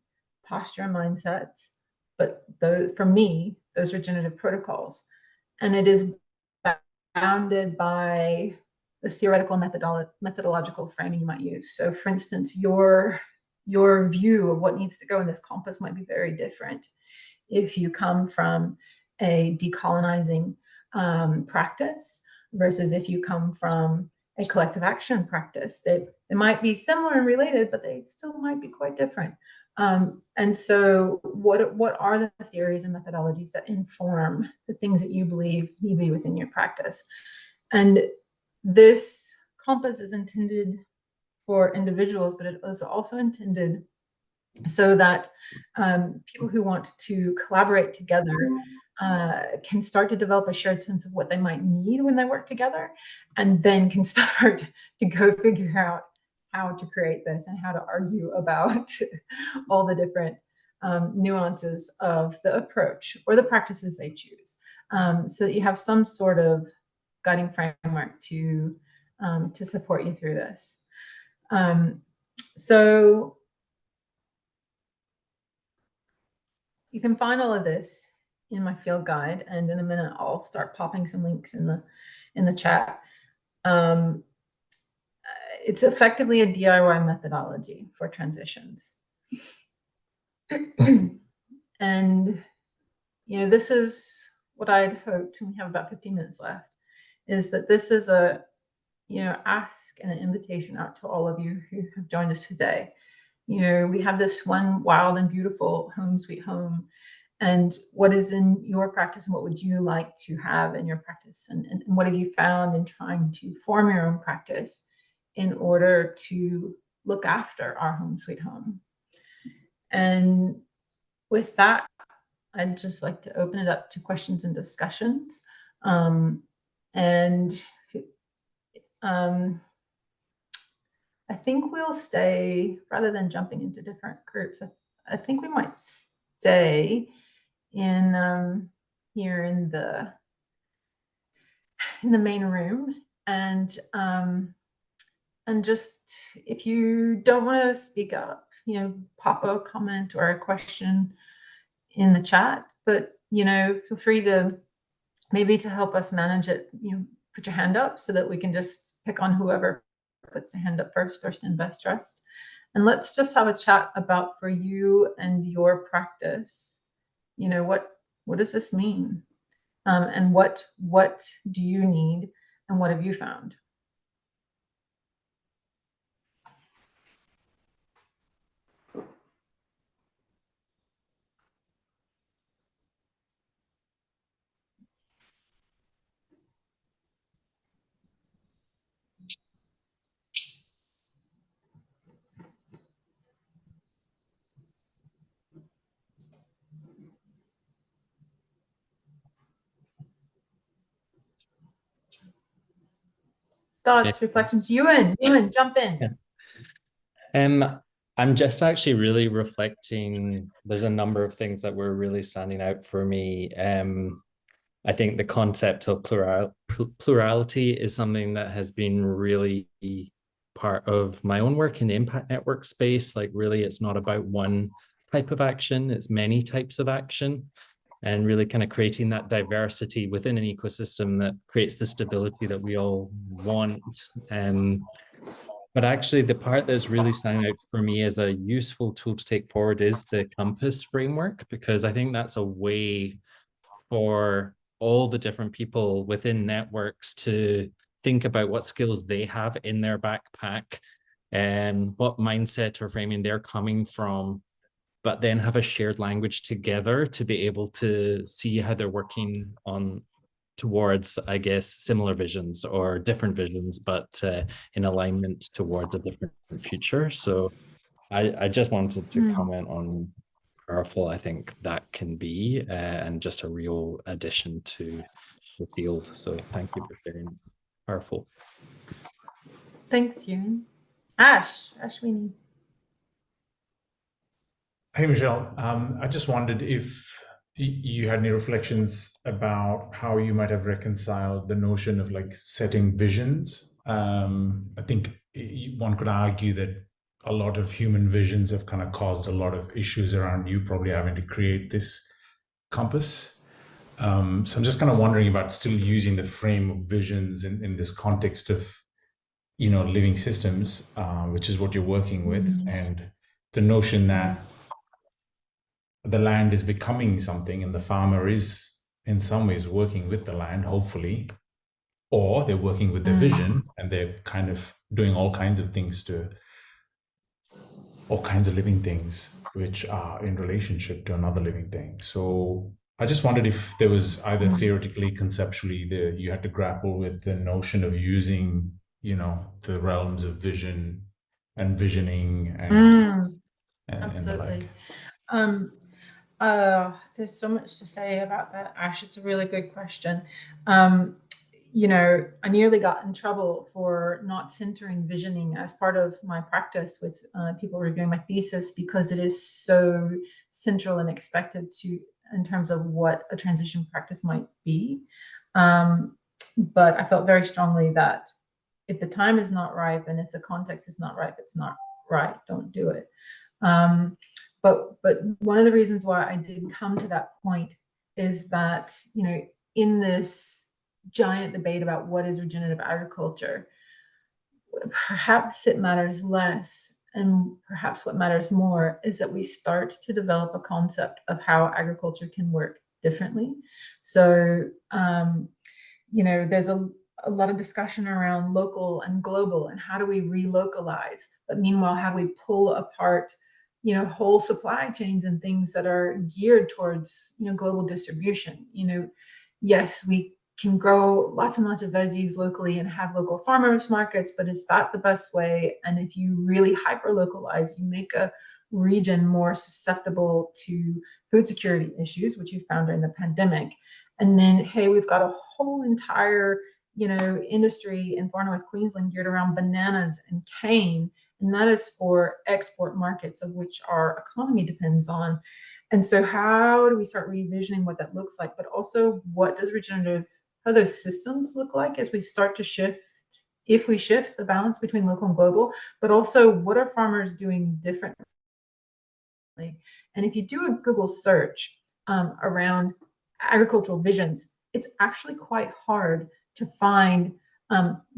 posture and mindsets. But for me, those regenerative protocols. And it is bounded by the theoretical methodological framing you might use. So for instance, your view of what needs to go in this compass might be very different if you come from a decolonizing practice versus if you come from a collective action practice. They might be similar and related, but they still might be quite different. And so what are the theories and methodologies that inform the things that you believe need to be within your practice? And this compass is intended for individuals, but it is also intended so that people who want to collaborate together can start to develop a shared sense of what they might need when they work together, and then can start to go figure out how to create this and how to argue about all the different nuances of the approach or the practices they choose, so that you have some sort of guiding framework to support you through this. So you can find all of this in my field guide, and in a minute I'll start popping some links in the chat. It's effectively a DIY methodology for transitions. And this is what I'd hoped, and we have about 15 minutes left, is that this is a ask and an invitation out to all of you who have joined us today. We have this one wild and beautiful home sweet home, and what is in your practice, and what would you like to have in your practice, and what have you found in trying to form your own practice in order to look after our home sweet home. And with that, I'd just like to open it up to questions and discussions. I think we'll stay, rather than jumping into different groups, I think we might stay in here in the main room, and And just, if you don't want to speak up, pop a comment or a question in the chat, but, feel free to maybe to help us manage it, put your hand up so that we can just pick on whoever puts a hand up first and best dressed. And let's just have a chat about, for you and your practice, what does this mean? And what do you need, and what have you found? Thoughts, reflections. Ewan, jump in. I'm just actually really reflecting. There's a number of things that were really standing out for me. I think the concept of plurality is something that has been really part of my own work in the impact network space. Like, really, it's not about one type of action, it's many types of action, and really kind of creating that diversity within an ecosystem that creates the stability that we all want. But actually, the part that's really standing out for me as a useful tool to take forward is the compass framework, because I think that's a way for all the different people within networks to think about what skills they have in their backpack and what mindset or framing they're coming from, but then have a shared language together to be able to see how they're working on towards, I guess, similar visions or different visions, but in alignment towards a different future. So I just wanted to comment on powerful I think that can be, and just a real addition to the field. So thank you for sharing. Powerful. Thanks, Ewan. Ashwini. Hey, Michelle. I just wondered if you had any reflections about how you might have reconciled the notion of like setting visions. I think one could argue that a lot of human visions have kind of caused a lot of issues around you probably having to create this compass. So I'm just kind of wondering about still using the frame of visions in this context of, living systems, which is what you're working with, and the notion that the land is becoming something and the farmer is in some ways working with the land, hopefully, or they're working with the vision and they're kind of doing all kinds of things to all kinds of living things which are in relationship to another living thing. So I just wondered if there was either theoretically, conceptually, you had to grapple with the notion of using, the realms of vision and visioning and Absolutely. the There's so much to say about that, Ash. It's a really good question. I nearly got in trouble for not centering visioning as part of my practice with people reviewing my thesis, because it is so central and expected in terms of what a transition practice might be. But I felt very strongly that if the time is not ripe and if the context is not ripe, it's not right. Don't do it. But one of the reasons why I did come to that point is that, in this giant debate about what is regenerative agriculture, perhaps it matters less, and perhaps what matters more is that we start to develop a concept of how agriculture can work differently. So, there's a lot of discussion around local and global and how do we relocalize, but meanwhile, how we pull apart whole supply chains and things that are geared towards, global distribution. Yes, we can grow lots and lots of veggies locally and have local farmers markets, but is that the best way? And if you really hyper localize, you make a region more susceptible to food security issues, which you found during the pandemic. And then, hey, we've got a whole entire, industry in far north Queensland geared around bananas and cane. And that is for export markets, of which our economy depends on. And so how do we start revisioning what that looks like? But also, what does regenerative, how those systems look like as we start to shift if we shift the balance between local and global, but also what are farmers doing differently? And if you do a Google search around agricultural visions, it's actually quite hard to find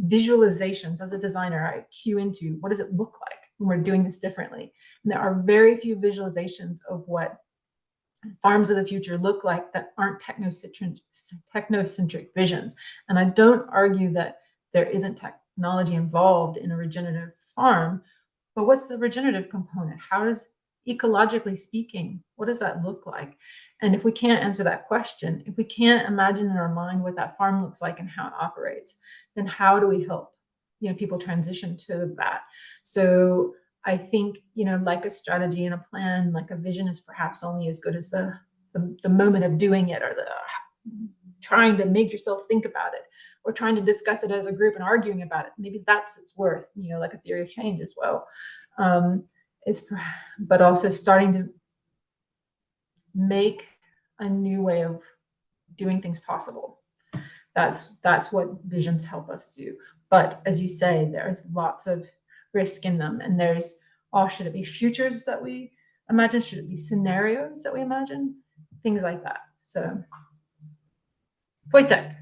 visualizations. As a designer, I cue into what does it look like when we're doing this differently. And there are very few visualizations of what farms of the future look like that aren't technocentric visions. And I don't argue that there isn't technology involved in a regenerative farm, but what's the regenerative component? How does, ecologically speaking, what does that look like? And if we can't answer that question, if we can't imagine in our mind what that farm looks like and how it operates, then how do we help, you know, people transition to that? So I think, you know, like a strategy and a plan, like a vision is perhaps only as good as the moment of doing it, or the trying to make yourself think about it, or trying to discuss it as a group and arguing about it. Maybe that's its worth, you know, like a theory of change as well. But also starting to make a new way of doing things possible. That's what visions help us do. But as you say, there's lots of risk in them, and there's, oh, should it be futures that we imagine? Should it be scenarios that we imagine? Things like that. So, Wojtek.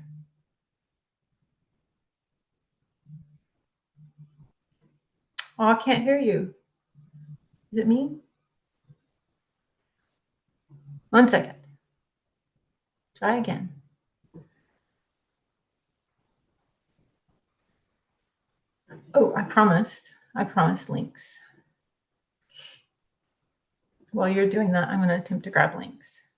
Oh, I can't hear you. Is it me? 1 second. Try again. Oh, I promised links. While you're doing that, I'm going to attempt to grab links.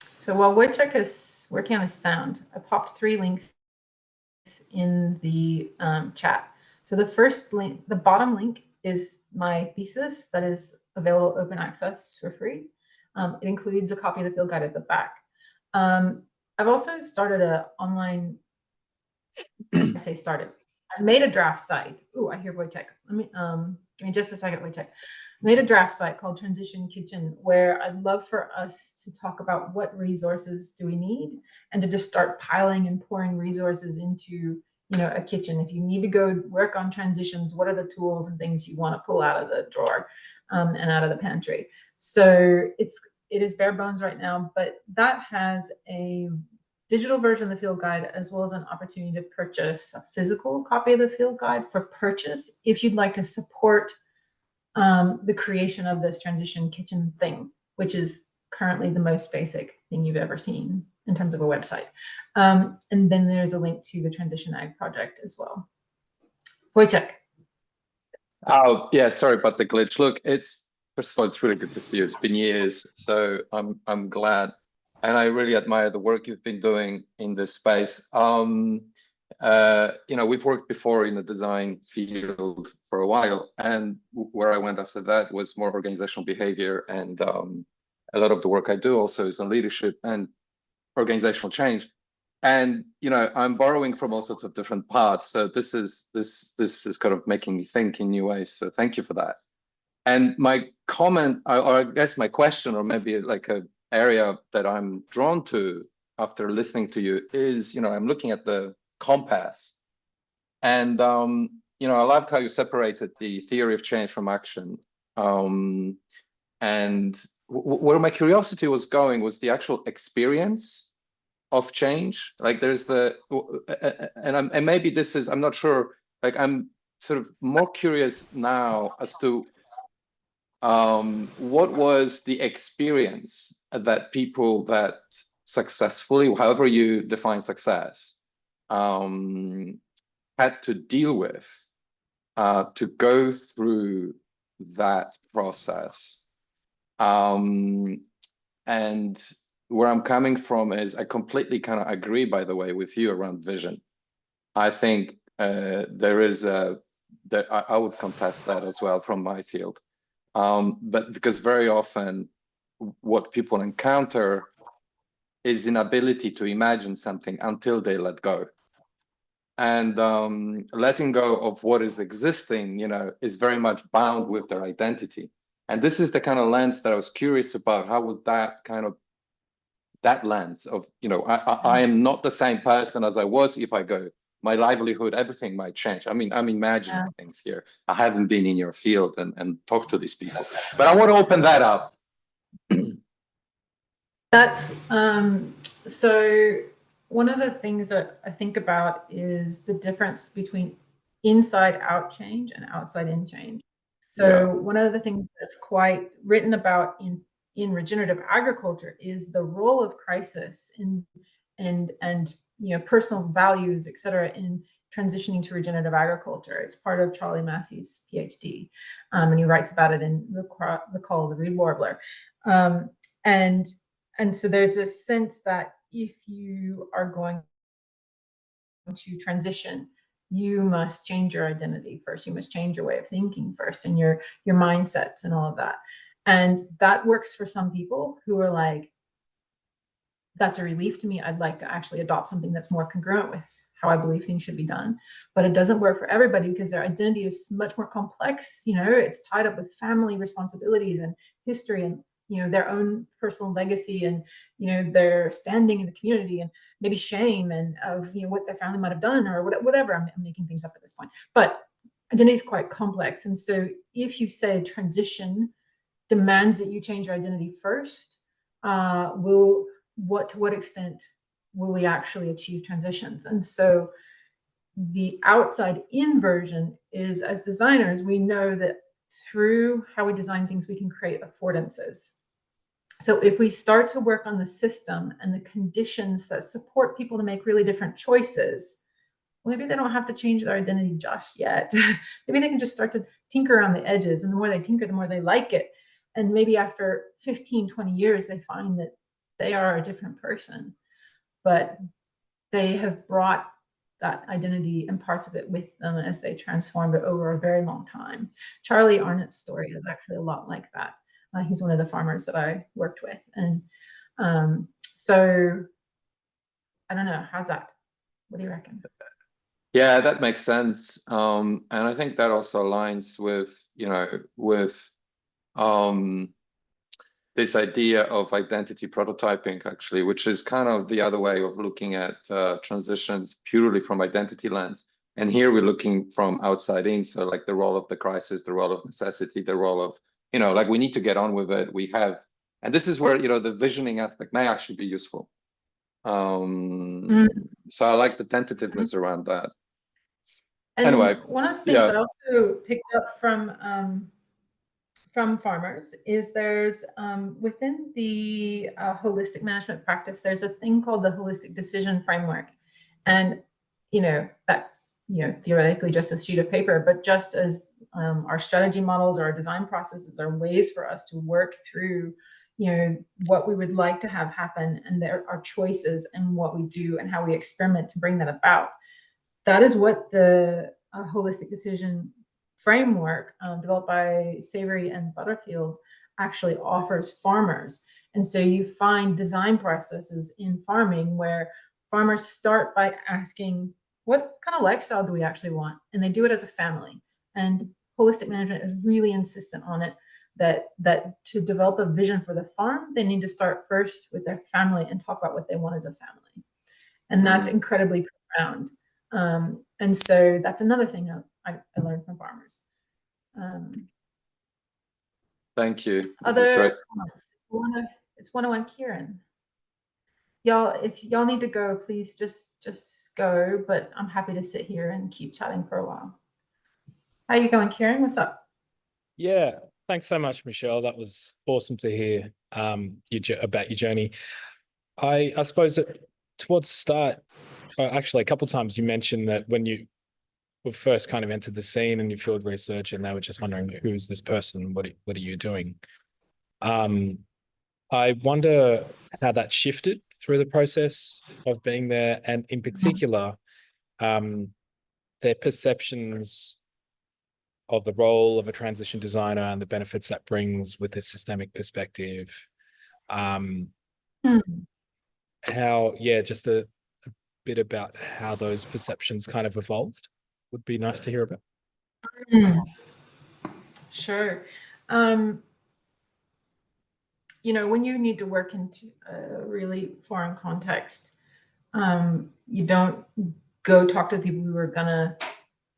So while Wojciech is working on his sound, I popped 3 links in the chat. So the first link, the bottom link, is my thesis that is available open access for free. It includes a copy of the field guide at the back. I've also started an online, I say started, I made a draft site. Oh, I hear Wojciech. Let me, give me just a second, Wojciech. Made a draft site called Transition Kitchen, where I'd love for us to talk about what resources do we need, and to just start piling and pouring resources into, you know, a kitchen. If you need to go work on transitions, what are the tools and things you want to pull out of the drawer and out of the pantry? So it is bare bones right now, but that has a digital version of the field guide, as well as an opportunity to purchase a physical copy of the field guide for purchase if you'd like to support the creation of this transition kitchen thing, which is currently the most basic thing you've ever seen in terms of a website. And then there's a link to the Transition Ag project as well. Wojciech. Oh, yeah, sorry about the glitch. Look, first of all, it's really good to see you. It's been years, so I'm glad. And I really admire the work you've been doing in this space. You know, we've worked before in the design field for a while, and where I went after that was more organizational behavior, and a lot of the work I do also is on leadership and organizational change. And you know, I'm borrowing from all sorts of different parts, so this is kind of making me think in new ways. So thank you for that. And my comment, or I guess my question, or maybe like a area that I'm drawn to after listening to you is, you know, I'm looking at the compass, and you know, I loved how you separated the theory of change from action, and where my curiosity was going was the actual experience of change. Like there's and maybe this is, I'm not sure, like I'm sort of more curious now as to what was the experience that people that successfully, however you define success, had to deal with to go through that process. And where I'm coming from is I completely kind of agree, by the way, with you around vision. I think there is that I would contest that as well from my field. But because very often what people encounter is inability to imagine something until they let go. and letting go of what is existing, is very much bound with their identity. And this is the kind of lens that I was curious about. How would that lens of, I am not the same person as I was if I go. My livelihood, everything might change. I mean, I'm imagining things here. I haven't been in your field and talked to these people, but I want to open that up. That's so one of the things that I think about is the difference between inside out change and outside in change. So one of the things that's quite written about in regenerative agriculture is the role of crisis and personal values, et cetera, in transitioning to regenerative agriculture. It's part of Charlie Massey's PhD, and he writes about it in the Call of the Reed Warbler. And so there's this sense that if you are going to transition, you must change your identity first. You must change your way of thinking first, and your mindsets and all of that. And that works for some people who are like, that's a relief to me. I'd like to actually adopt something that's more congruent with how I believe things should be done. But it doesn't work for everybody because their identity is much more complex. It's tied up with family responsibilities and history and their own personal legacy and their standing in the community and maybe shame and of what their family might have done or whatever. I'm making things up at this point, but identity is quite complex. And so if you say transition demands that you change your identity first, to what extent will we actually achieve transitions? And so the outside in version is, as designers, we know that through how we design things, we can create affordances. So if we start to work on the system and the conditions that support people to make really different choices, maybe they don't have to change their identity just yet. Maybe they can just start to tinker around the edges, and the more they tinker, the more they like it. And maybe after 15, 20 years, they find that they are a different person, but they have brought that identity and parts of it with them as they transformed it over a very long time. Charlie Arnott's story is actually a lot like that. He's one of the farmers that I worked with. And so I don't know, how's that? What do you reckon? Yeah, that makes sense. And I think that also aligns with, this idea of identity prototyping, actually, which is kind of the other way of looking at transitions purely from identity lens. And here we're looking from outside in. So like the role of the crisis, the role of necessity, the role of, like we need to get on with it. We have, and this is where, the visioning aspect may actually be useful. So I like the tentativeness around that. And anyway, one of the things I also picked up from farmers is there's within the holistic management practice, there's a thing called the holistic decision framework. And, that's, theoretically just a sheet of paper, but just as our strategy models or our design processes are ways for us to work through, what we would like to have happen, and there are choices and what we do and how we experiment to bring that about. That is what the holistic decision framework developed by Savory and Butterfield actually offers farmers. And so you find design processes in farming where farmers start by asking, what kind of lifestyle do we actually want? And they do it as a family. And holistic management is really insistent on it, that to develop a vision for the farm, they need to start first with their family and talk about what they want as a family. And that's incredibly profound. And so that's another thing I learned from farmers. Thank you. Other comments? It's 101 Kieran. Y'all, if y'all need to go, please just go, but I'm happy to sit here and keep chatting for a while. How you going, Kieran? What's up? Yeah, thanks so much, Michelle. That was awesome to hear about your journey. I suppose that towards the start, actually a couple of times you mentioned that when you were first kind of entered the scene and you field research and they were just wondering, who is this person? What are you doing? I wonder how that shifted through the process of being there, and in particular, their perceptions of the role of a transition designer and the benefits that brings with a systemic perspective. How, just a bit about how those perceptions kind of evolved? Would be nice to hear about. Sure. You know, when you need to work into a really foreign context, you don't go talk to the people who are gonna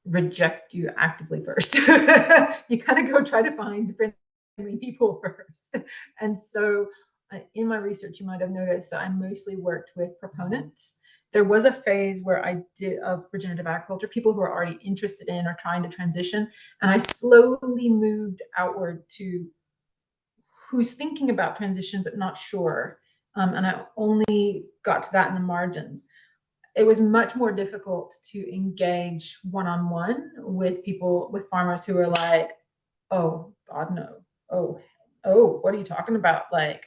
reject you actively first. You kind of go try to find friendly people first. And so in my research, you might have noticed that I mostly worked with proponents. There was a phase where I did of regenerative agriculture, people who are already interested in or trying to transition. And I slowly moved outward to who's thinking about transition, but not sure. And I only got to that in the margins. It was much more difficult to engage one-on-one with people, with farmers who are like, oh, God, no. Oh, what are you talking about? Like,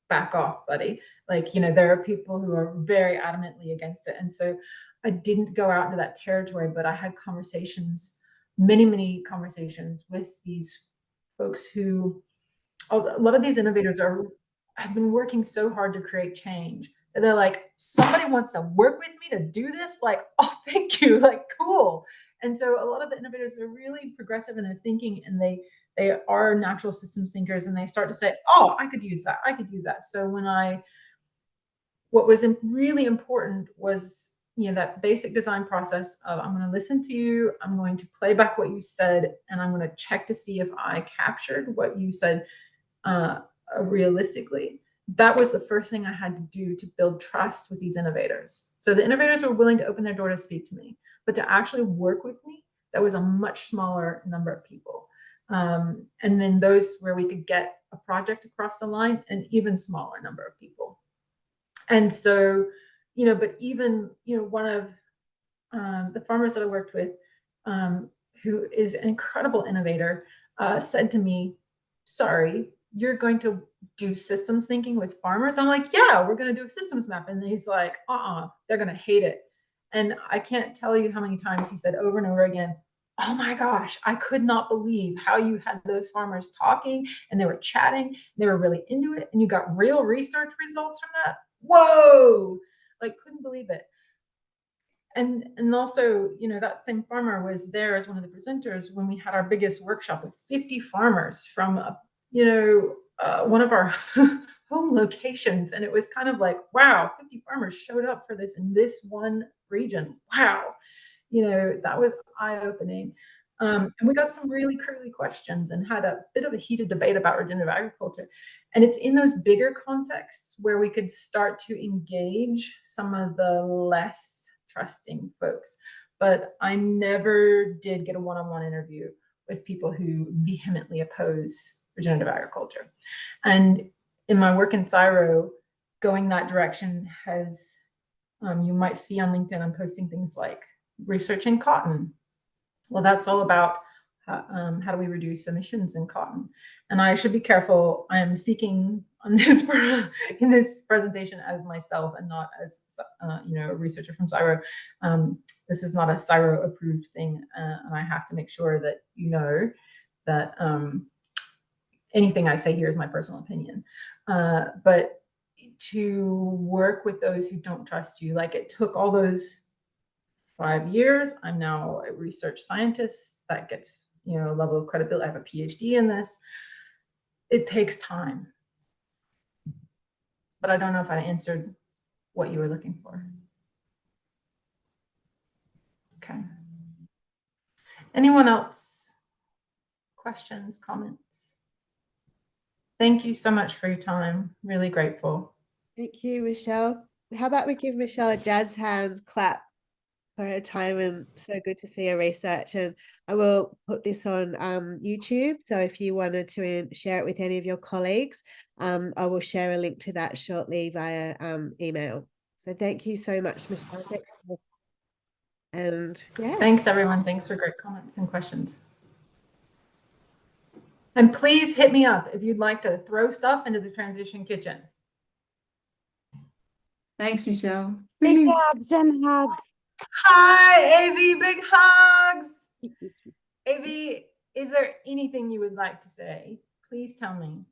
back off, buddy. Like, you know, there are people who are very adamantly against it. And so I didn't go out into that territory, but I had conversations, many conversations with these folks who, a lot of these innovators have been working so hard to create change. And they're like, somebody wants to work with me to do this? Like, oh, thank you, like, cool. And so a lot of the innovators are really progressive in their thinking, and they are natural systems thinkers, and they start to say, oh, I could use that. So what was really important was, you know, that basic design process of, I'm going to listen to you, I'm going to play back what you said, and I'm going to check to see if I captured what you said realistically. That was the first thing I had to do to build trust with these innovators. So the innovators were willing to open their door to speak to me, but to actually work with me, that was a much smaller number of people. And then those where we could get a project across the line, an even smaller number of people. And so, you know, but even, you know, one of the farmers that I worked with, who is an incredible innovator, said to me, sorry, you're going to do systems thinking with farmers? I'm like, yeah, we're going to do a systems map. And he's like, they're going to hate it. And I can't tell you how many times he said over and over again, oh my gosh, I could not believe how you had those farmers talking and they were chatting, and they were really into it, and you got real research results from that. Whoa, like, couldn't believe it. And also, you know, that same farmer was there as one of the presenters when we had our biggest workshop with 50 farmers from, one of our home locations. And it was kind of like, wow, 50 farmers showed up for this in this one region. Wow. You know, that was eye-opening. And we got some really curly questions and had a bit of a heated debate about regenerative agriculture. And it's in those bigger contexts where we could start to engage some of the less trusting folks. But I never did get a one-on-one interview with people who vehemently oppose regenerative agriculture. And in my work in CSIRO, going that direction has, you might see on LinkedIn, I'm posting things like researching cotton. Well, that's all about how do we reduce emissions in cotton. And I should be careful. I am speaking on this in this presentation as myself and not as a researcher from CSIRO. This is not a CSIRO approved thing, and I have to make sure that you know that anything I say here is my personal opinion. But to work with those who don't trust you, like it took all those 5 years. I'm now a research scientist. That gets, you know, a level of credibility. I have a PhD in this. It takes time. But I don't know if I answered what you were looking for. Okay. Anyone else? Questions, comments? Thank you so much for your time. Really grateful. Thank you, Michelle. How about we give Michelle a jazz hands clap for her time, and so good to see her research. And I will put this on YouTube, so if you wanted to share it with any of your colleagues, I will share a link to that shortly via email. So thank you so much, Michelle. And yeah, thanks everyone. Thanks for great comments and questions. And please hit me up if you'd like to throw stuff into the transition kitchen. Thanks, Michelle. Big hugs and hugs. Hi, Avi, big hugs. Avi, is there anything you would like to say? Please tell me.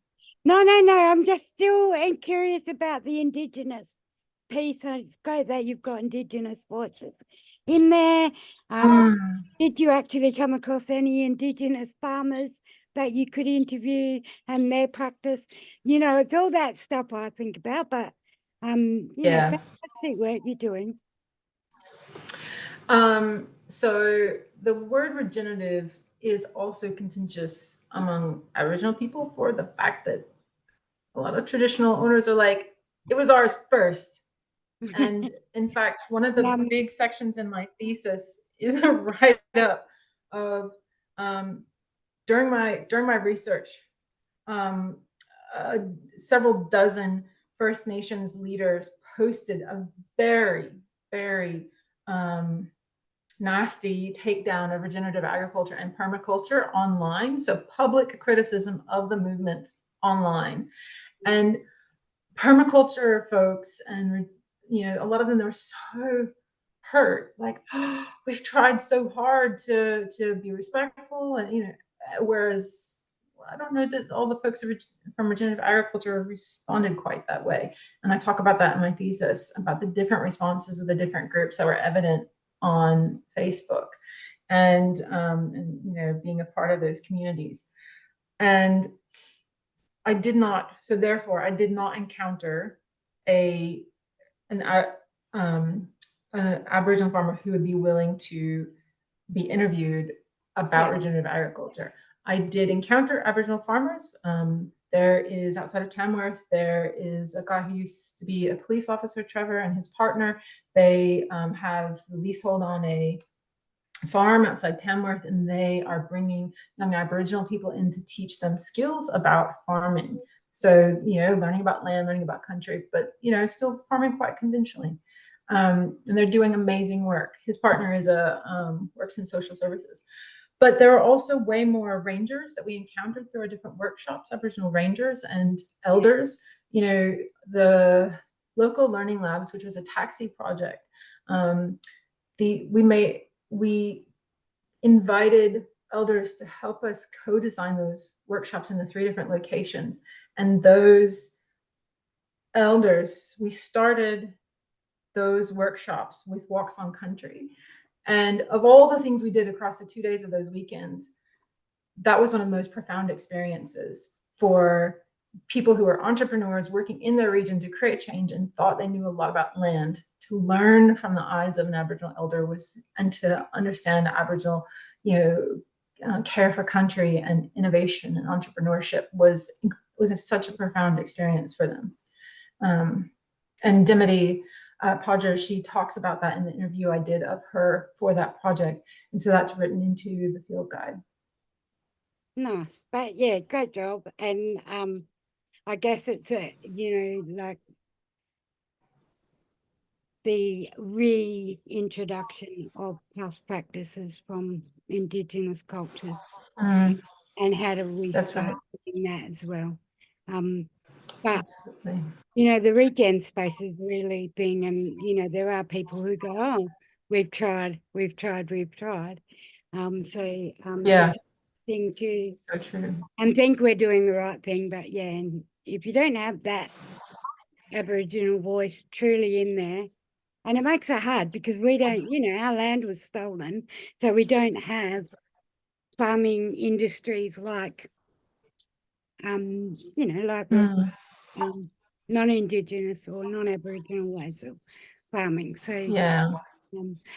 No, I'm just still curious about the Indigenous. piece. It's great that you've got Indigenous voices in there. Did you actually come across any Indigenous farmers that you could interview and their practice? You know, it's all that stuff I think about, but you know, fantastic work you're doing. So the word regenerative is also contentious among Aboriginal people for the fact that a lot of traditional owners are like, it was ours first. And in fact, one of the big sections in my thesis is a write-up of during my research, several dozen First Nations leaders posted a very, very nasty takedown of regenerative agriculture and permaculture online. So public criticism of the movements online. And permaculture folks, and you know, a lot of them, were so hurt, like, oh, we've tried so hard to be respectful, and you know, whereas I don't know that all the folks from regenerative agriculture responded quite that way. And I talk about that in my thesis, about the different responses of the different groups that were evident on Facebook, and you know, being a part of those communities. And I did not, so therefore I did not encounter an Aboriginal farmer who would be willing to be interviewed about regenerative agriculture. I did encounter Aboriginal farmers. There is, outside of Tamworth, there is a guy who used to be a police officer, Trevor, and his partner. They have the leasehold on a farm outside Tamworth, and they are bringing young Aboriginal people in to teach them skills about farming. So, you know, learning about land, learning about country, but, you know, still farming quite conventionally. And they're doing amazing work. His partner is works in social services. But there are also way more rangers that we encountered through our different workshops, Aboriginal rangers and elders. You know, the local learning labs, which was a taxi project, we invited elders to help us co-design those workshops in the 3 different locations. And those elders, we started those workshops with walks on country. And of all the things we did across the 2 days of those weekends, that was one of the most profound experiences for people who are entrepreneurs working in their region to create change and thought they knew a lot about land. To learn from the eyes of an Aboriginal elder and to understand Aboriginal, you know, care for country and innovation and entrepreneurship was such a profound experience for them. And Dimity Podger, she talks about that in the interview I did of her for that project. And so that's written into the field guide. Nice. But yeah, great job. And I guess it's you know, like the reintroduction of past practices from Indigenous cultures and how to restart doing that as well. But absolutely, you know, the regen space is really being, and you know, there are people who go, oh, we've tried. So yeah, it's thing too, so true, and think we're doing the right thing. But yeah, and if you don't have that Aboriginal voice truly in there, and it makes it hard because we don't, you know, our land was stolen, so we don't have farming industries like, you know, like non-Indigenous or non-Aboriginal ways of farming. So yeah,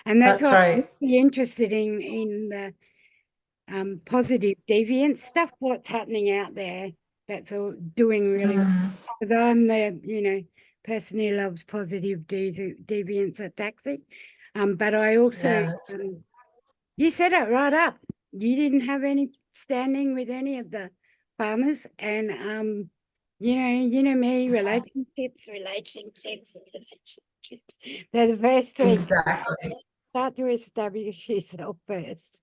and that's what right. I'm really interested in the positive deviance stuff. What's happening out there that's all doing really well. Because I'm the, you know, person who loves positive deviance at taxi. But I also, you said it right up. You didn't have any standing with any of the farmers, and you know me, relationships. They're the first 3. Exactly. Start to establish yourself first.